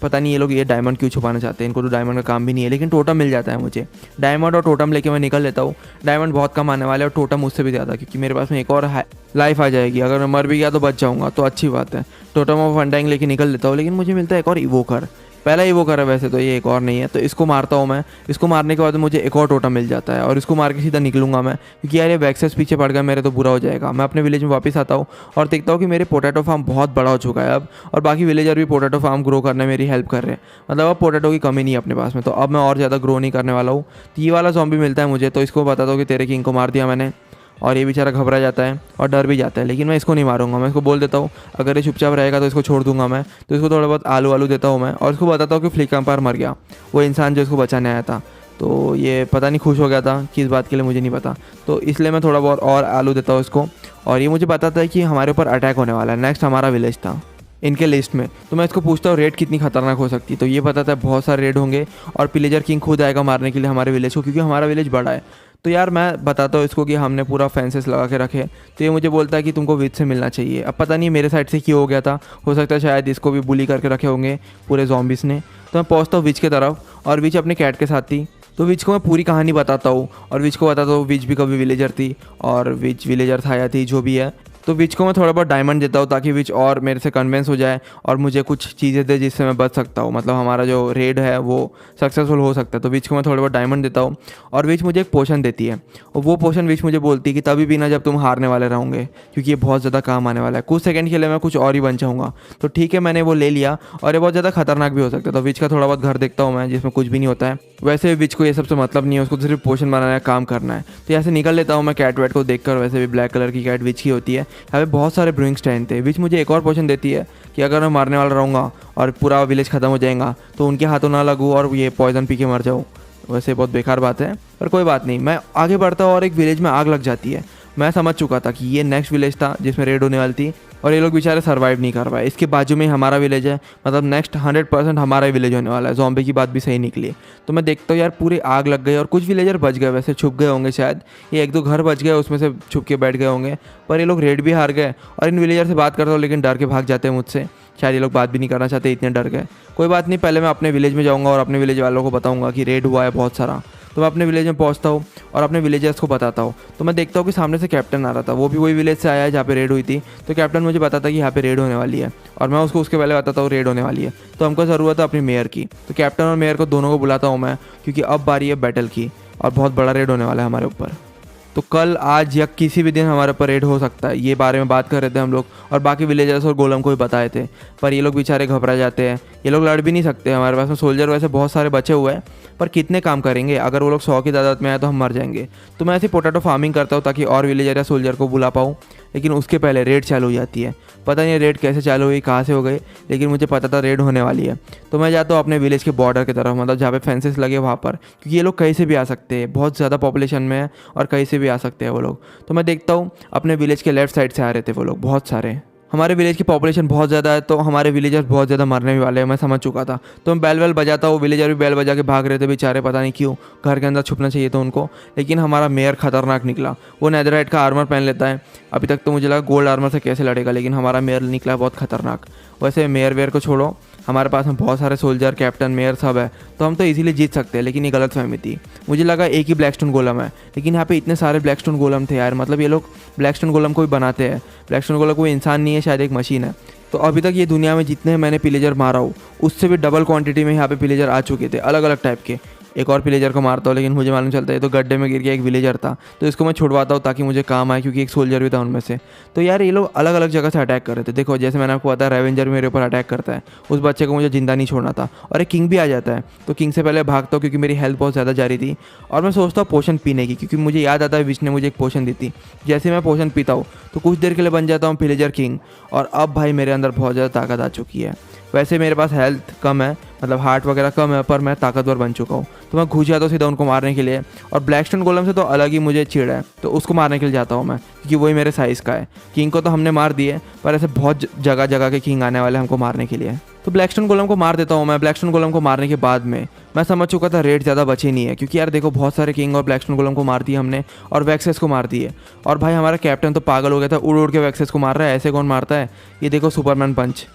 पता नहीं ये लोग ये डायमंड क्यों छुपाना चाहते हैं, इनको तो डायमंड का काम भी नहीं है, लेकिन टोटम मिल जाता है मुझे। डायमंड और टोटम लेके मैं निकल लेता हूँ। डायमंड बहुत कम आने वाले और टोटम उससे भी ज़्यादा, क्योंकि मेरे पास में एक और लाइफ आ जाएगी। अगर मैं मर भी गया तो बच जाऊँगा, तो अच्छी बात है। टोटम ऑफ अनडाइंग लेके निकल लेता हूँ, लेकिन मुझे मिलता है एक और इवोकर। पहला इवोकर है वैसे तो, ये एक और नहीं है। तो इसको मारता हूँ मैं। इसको मारने के बाद मुझे एक और टोटम मिल जाता है और इसको मार के सीधा निकलूंगा मैं, क्योंकि यार ये वैक्सेस पीछे पड़ गया मेरे तो बुरा हो जाएगा। मैं अपने विलेज में वापस आता हूँ और देखता हूँ कि मेरे पोटैटो फार्म बहुत बड़ा हो चुका है अब, और बाकी विलेजर भी पोटैटो फार्म ग्रो करने में मेरी हेल्प कर रहे हैं। मतलब अब पोटैटो की कमी नहीं है अपने पास में, तो अब मैं और ज़्यादा ग्रो नहीं करने वाला हूँ। तो ये वाला ज़ॉम्बी मिलता है मुझे, तो इसको बताता हूँ कि तेरे किंग को मार दिया मैंने, और ये बेचारा घबरा जाता है और डर भी जाता है। लेकिन मैं इसको नहीं मारूंगा, मैं इसको बोल देता हूँ अगर ये चुपचाप रहेगा तो इसको छोड़ दूंगा मैं। तो इसको थोड़ा बहुत आलू देता हूँ मैं, और इसको बताता हूँ कि फ्लिक एम्पायर मर गया, वो इंसान जो इसको बचाने आया था। तो ये पता नहीं खुश हो गया था किस बात के लिए मुझे नहीं पता, तो इसलिए मैं थोड़ा बहुत और आलू देता हूँ इसको। और ये मुझे बताता है कि हमारे ऊपर अटैक होने वाला है, नेक्स्ट हमारा विलेज था इनके लिस्ट में। तो मैं इसको पूछता हूँ रेड कितनी खतरनाक हो सकती है, तो ये बताता है बहुत सारे रेड होंगे और पिलेजर किंग खुद आएगा मारने के लिए हमारे विलेज को, क्योंकि हमारा विलेज बड़ा है। तो यार मैं बताता हूँ इसको कि हमने पूरा फेंसेस लगा के रखे। तो ये मुझे बोलता है कि तुमको विच से मिलना चाहिए। अब पता नहीं मेरे साइड से क्यों हो गया था, हो सकता है शायद इसको भी बुली करके रखे होंगे पूरे ज़ॉम्बिस ने। तो मैं पहुँचता हूँ विच की तरफ और विच अपने कैट के साथ थी। तो विच को मैं पूरी कहानी बताता हूँ और विच को बताता हूँ विच भी कभी विलेजर थी और विच विलेजर था या थी जो भी है। तो विच को मैं थोड़ा बहुत डायमंड देता हूँ ताकि विच और मेरे से कन्विंस हो जाए और मुझे कुछ चीज़ें दे जिससे मैं बच सकता हूँ, मतलब हमारा जो रेड है वो सक्सेसफुल हो सकता है। तो विच को मैं थोड़ा बहुत डायमंड देता हूँ और विच मुझे एक पोशन देती है और वो पोशन विच मुझे बोलती है कि तभी पीना जब तुम हारने वाले रहोगे, क्योंकि ये बहुत ज़्यादा काम आने वाला है। कुछ सेकंड के लिए मैं कुछ और ही बन जाऊँगा। तो ठीक है, मैंने वो ले लिया और ये बहुत ज़्यादा खतरनाक भी हो सकता है। तो विच का थोड़ा बहुत घर देखता हूँ मैं जिसमें कुछ भी नहीं होता है। वैसे विच को ये सबसे मतलब नहीं है, उसको तो सिर्फ पोशन बनाना है, काम करना है। तो यहाँ से निकल लेता हूँ मैं कैट वैट को देखकर। वैसे भी ब्लैक कलर की कैट विच की होती है। यहाँ पे बहुत सारे ब्रूइंग स्टैंड थे। विच मुझे एक और पोशन देती है कि अगर मैं मारने वाला रहूँगा और पूरा विलेज ख़त्म हो जाएगा तो उनके हाथों ना लगूँ और ये पॉइजन पी के मर जाऊँ। वैसे बहुत बेकार बात है पर कोई बात नहीं। मैं आगे बढ़ता हूँ और एक विलेज में आग लग जाती है। मैं समझ चुका था कि ये नेक्स्ट विलेज था जिसमें रेड होने वाली थी और ये लोग बेचारे सर्वाइव नहीं कर पाए। इसके बाजू में ही हमारा विलेज है, मतलब नेक्स्ट 100% हमारा ही विलेज होने वाला है। ज़ॉम्बी की बात भी सही निकली। तो मैं देखता हूँ यार पूरी आग लग गई और कुछ विलेजर बच गए, वैसे छुप गए होंगे शायद। ये एक दो घर बच गए, उसमें से छुप के बैठ गए होंगे। पर ये लोग रेड भी हार गए और इन विलेजर से बात करता हूँ लेकिन डर के भाग जाते हैं मुझसे। शायद ये लोग बात भी नहीं करना चाहते, इतने डर गए। कोई बात नहीं, पहले मैं अपने विलेज में जाऊँगा और अपने विलेज वालों को बताऊँगा कि रेड हुआ है बहुत सारा। तो मैं अपने विलेज में पहुंचता हूँ और अपने विलेजर्स को बताता हूँ। तो मैं देखता हूँ कि सामने से कैप्टन आ रहा था, वो भी वही विलेज से आया है जहाँ पे रेड हुई थी। तो कैप्टन मुझे बताता कि यहाँ पे रेड होने वाली है और मैं उसको उसके पहले बताता हूँ रेड होने वाली है। तो हमको ज़रूरत है अपनी मेयर की। तो कैप्टन और मेयर को दोनों को बुलाता हूँ मैं, क्योंकि अब बारी है बैटल की और बहुत बड़ा रेड होने वाला है हमारे ऊपर। तो कल, आज या किसी भी दिन हमारे ऊपर रेड हो सकता है, ये बारे में बात कर रहे थे हम लोग और बाकी विलेजर्स और गोलम को भी बताए थे। पर ये लोग बेचारे घबरा जाते हैं, ये लोग लड़ भी नहीं सकते। हमारे पास में सोल्जर वैसे बहुत सारे बचे हुए हैं पर कितने काम करेंगे, अगर वो लोग 100 की तादाद में आए तो हम मर जाएंगे। तो मैं ऐसे पोटैटो फार्मिंग करता हूँ ताकि और विलेजर या सोल्जर को बुला पाऊँ। लेकिन उसके पहले रेड चालू हो जाती है। पता नहीं रेड कैसे चालू हुई, कहाँ से हो गई, लेकिन मुझे पता था रेड होने वाली है। तो मैं जाता हूँ अपने विलेज के बॉर्डर की तरफ, मतलब जहाँ पे फेंसेस लगे वहाँ पर, क्योंकि ये लोग कहीं से भी आ सकते हैं, बहुत ज़्यादा पॉपुलेशन में है और कहीं से भी आ सकते हैं वो लोग। तो मैं देखता हूँ अपने विलेज के लेफ्ट साइड से आ रहे थे वो लोग, बहुत सारे। हमारे विलेज की पॉपुलेशन बहुत ज़्यादा है तो हमारे विलेजर्स बहुत ज़्यादा मरने भी वाले हैं, मैं समझ चुका था। तो मैं बैल वैल बजाता हूँ, विलेजर भी बैल बजा के भाग रहे थे बेचारे, पता नहीं क्यों, घर के अंदर छुपना चाहिए था उनको। लेकिन हमारा मेयर खतरनाक निकला। वो नेदरराइट का आर्मर पहन लेता है। अभी तक तो मुझे लगा गोल्ड आर्मर से कैसे लड़ेगा, लेकिन हमारा मेयर निकला बहुत खतरनाक। वैसे मेयर वेयर को छोड़ो, हमारे पास में बहुत सारे सोल्जर, कैप्टन, मेयर सब है, तो हम तो इजीली जीत सकते हैं। लेकिन ये गलत फहमी थी। मुझे लगा एक ही ब्लैकस्टोन गोलम है, लेकिन यहाँ पे इतने सारे ब्लैकस्टोन गोलम थे यार। मतलब ये लोग ब्लैकस्टोन गोलम को भी बनाते हैं। ब्लैकस्टोन गोलम कोई इंसान नहीं है, शायद एक मशीन है। तो अभी तक ये दुनिया में जितने मैंने पिलेजर मारा हूँ उससे भी डबल क्वांटिटी में यहाँ पे पिलेजर आ चुके थे, अलग अलग टाइप के। एक और विलेजर को मारता हूँ लेकिन मुझे मालूम चलता है तो गड्ढे में गिर गया एक विलेजर था, तो इसको मैं छुड़वाता हूँ ताकि मुझे काम आए, क्योंकि एक सोल्जर भी था उनमें से। तो यार ये लोग अलग अलग जगह से अटैक कर रहे थे। देखो जैसे मैंने आपको बताया रेवेंजर मेरे ऊपर अटैक करता है, उस बच्चे को मुझे जिंदा नहीं छोड़ना था। और एक किंग भी आ जाता है, तो किंग से पहले भागता हूँ क्योंकि मेरी हेल्थ बहुत ज़्यादा जा रही थी। और मैं सोचता हूँ पोशन पीने की, क्योंकि मुझे याद आता है विच ने मुझे एक पोशन दी थी। जैसे मैं पोशन पीता हूँ तो कुछ देर के लिए बन जाता हूँ विलेजर किंग। और अब भाई मेरे अंदर बहुत ज़्यादा ताकत आ चुकी है। वैसे मेरे पास हेल्थ कम है, मतलब हार्ट वगैरह कम है, पर मैं ताकतवर बन चुका हूँ। तो मैं घुस जाता हूँ सीधा उनको मारने के लिए। और ब्लैकस्टोन गोलम से तो अलग ही मुझे चिढ़ है, तो उसको मारने के लिए जाता हूँ मैं, क्योंकि वही मेरे साइज़ का है। किंग को तो हमने मार दिए, पर ऐसे बहुत जगह जगह के किंग आने वाले हमको मारने के लिए। तो ब्लैकस्टोन गोलम को मार देता हूँ मैं। ब्लैकस्टोन गोलम को मारने के बाद में मैं समझ चुका था रेड ज़्यादा बचे नहीं है, क्योंकि यार देखो बहुत सारे किंग और ब्लैकस्टोन गोलम को मार दिया हमने और वैक्सेस को मार दिए। और भाई हमारा कैप्टन तो पागल हो गया था, उड़ उड़ के वैक्सेस को मार रहा है। ऐसे कौन मारता है? ये देखो सुपरमैन पंच।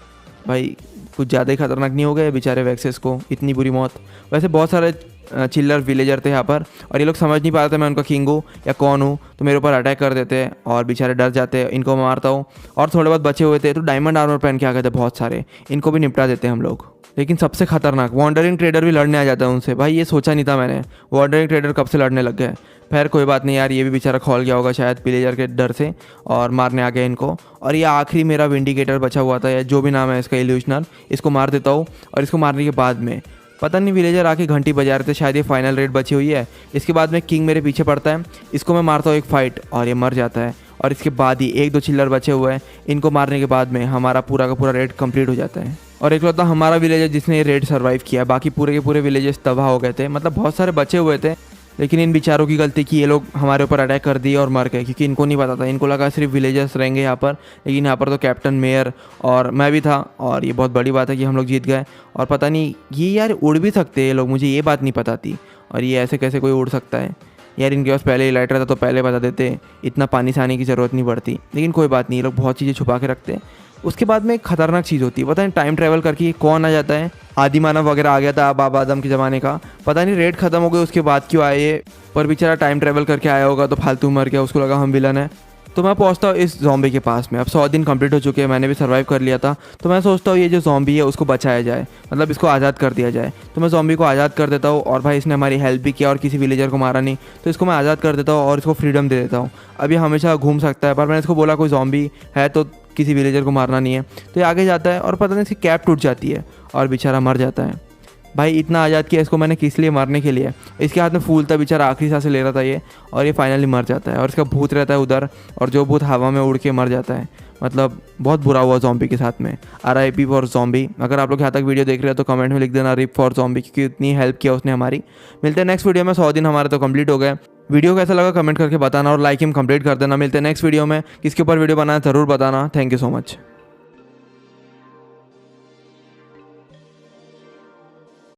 भाई कुछ ज़्यादा ही खतरनाक नहीं हो गए बेचारे वैक्सेस को, इतनी बुरी मौत। वैसे बहुत सारे चिल्लर विलेजर थे यहाँ पर और ये लोग समझ नहीं पा रहे थे मैं उनका किंग हूँ या कौन हूँ, तो मेरे ऊपर अटैक कर देते हैं और बेचारे डर जाते हैं। इनको मारता हूँ और थोड़े बहुत बचे हुए थे तो डायमंड आर्मर पहन के आ गए थे बहुत सारे, इनको भी निपटा देते हैं हम लोग। लेकिन सबसे खतरनाक वॉन्डरिंग ट्रेडर भी लड़ने आ जाता है उनसे। भाई ये सोचा नहीं था मैंने, वॉन्डरिंग ट्रेडर कब से लड़ने लग गए। खैर कोई बात नहीं यार, ये भी बेचारा खौल गया होगा शायद विलेजर के डर से और मारने आ गया इनको। और ये आखिरी मेरा विंडिकेटर बचा हुआ था, या जो भी नाम है इसका, इल्यूशनर, इसको मार देता हूँ। और इसको मारने के बाद में पता नहीं विलेजर आके घंटी बजा रहे थे, शायद ये फाइनल रेड बची हुई है। इसके बाद में किंग मेरे पीछे पड़ता है, इसको मैं मारता हूँ एक फाइट और ये मर जाता है। और इसके बाद ही एक दो चिल्लर बचे हुए हैं, इनको मारने के बाद में हमारा पूरा का पूरा रेड कंप्लीट हो जाता है। और एक लौता हमारा विलेजर जिसने ये रेड सर्वाइव किया, बाकी पूरे के पूरे विलेजेस तबाह हो गए थे। मतलब बहुत सारे बचे हुए थे, लेकिन इन बेचारों की गलती कि ये लोग हमारे ऊपर अटैक कर दिए और मर गए, क्योंकि इनको नहीं पता था। इनको लगा सिर्फ विलेजर्स रहेंगे यहाँ पर, लेकिन यहाँ पर तो कैप्टन, मेयर और मैं भी था। और ये बहुत बड़ी बात है कि हम लोग जीत गए। और पता नहीं ये यार उड़ भी सकते हैं ये लोग, मुझे ये बात नहीं पता थी। और ये ऐसे कैसे कोई उड़ सकता है यार, इनके पास पहले ही लाइटर था तो पहले बता देते, इतना पानी से आने की ज़रूरत नहीं पड़ती। लेकिन कोई बात नहीं, ये लोग बहुत चीज़ें छुपा के रखते हैं। उसके बाद में एक खतरनाक चीज़ होती है, पता नहीं टाइम ट्रैवल करके ये कौन आ जाता है, आदि मानव वगैरह आ गया था बाबा आदम के ज़माने का, पता नहीं रेड ख़त्म हो गई उसके बाद क्यों आए ये, पर बेचारा टाइम ट्रैवल करके आया होगा तो फालतू मर गया, उसको लगा हम विलन है। तो मैं पहुंचता हूँ इस ज़ॉम्बी के पास में। अब 100 दिन कंप्लीट हो चुके हैं, मैंने भी सर्वाइव कर लिया था। तो मैं सोचता हूँ ये जो ज़ॉम्बी है उसको बचाया जाए, मतलब इसको आज़ाद कर दिया जाए। तो मैं ज़ॉम्बी को आज़ाद कर देता हूँ, और भाई इसने हमारी हेल्प भी किया और किसी विलेजर को मारा नहीं, तो इसको मैं आज़ाद कर देता हूँ और इसको फ्रीडम दे देता हूँ। अब ये हमेशा घूम सकता है, पर मैंने इसको बोला कोई ज़ॉम्बी है तो किसी विलेजर को मारना नहीं है। तो ये आगे जाता है और पता नहीं इसकी कैप टूट जाती है और बेचारा मर जाता है। भाई इतना आज़ाद किया इसको मैंने किस लिए, मरने के लिए। इसके हाथ में फूल था, बेचारा आखिरी सांसें ले रहा था ये, और ये फाइनली मर जाता है। और इसका भूत रहता है उधर, और जो भूत हवा में उड़ के मर जाता है। मतलब बहुत बुरा हुआ ज़ॉम्बी के साथ में। RIP for zombie. अगर आप लोग यहाँ तक वीडियो देख रहे हो तो कमेंट में लिख देना रिप फॉर ज़ॉम्बी, क्योंकि इतनी हेल्प किया उसने हमारी। मिलते हैं नेक्स्ट वीडियो में। 100 दिन हमारे तो कंप्लीट हो गए। वीडियो कैसा लगा कमेंट करके बताना, और लाइक हिम कंप्लीट कर देना। मिलते हैं नेक्स्ट वीडियो में। किसके ऊपर वीडियो बनाना ज़रूर बताना। Thank you so much.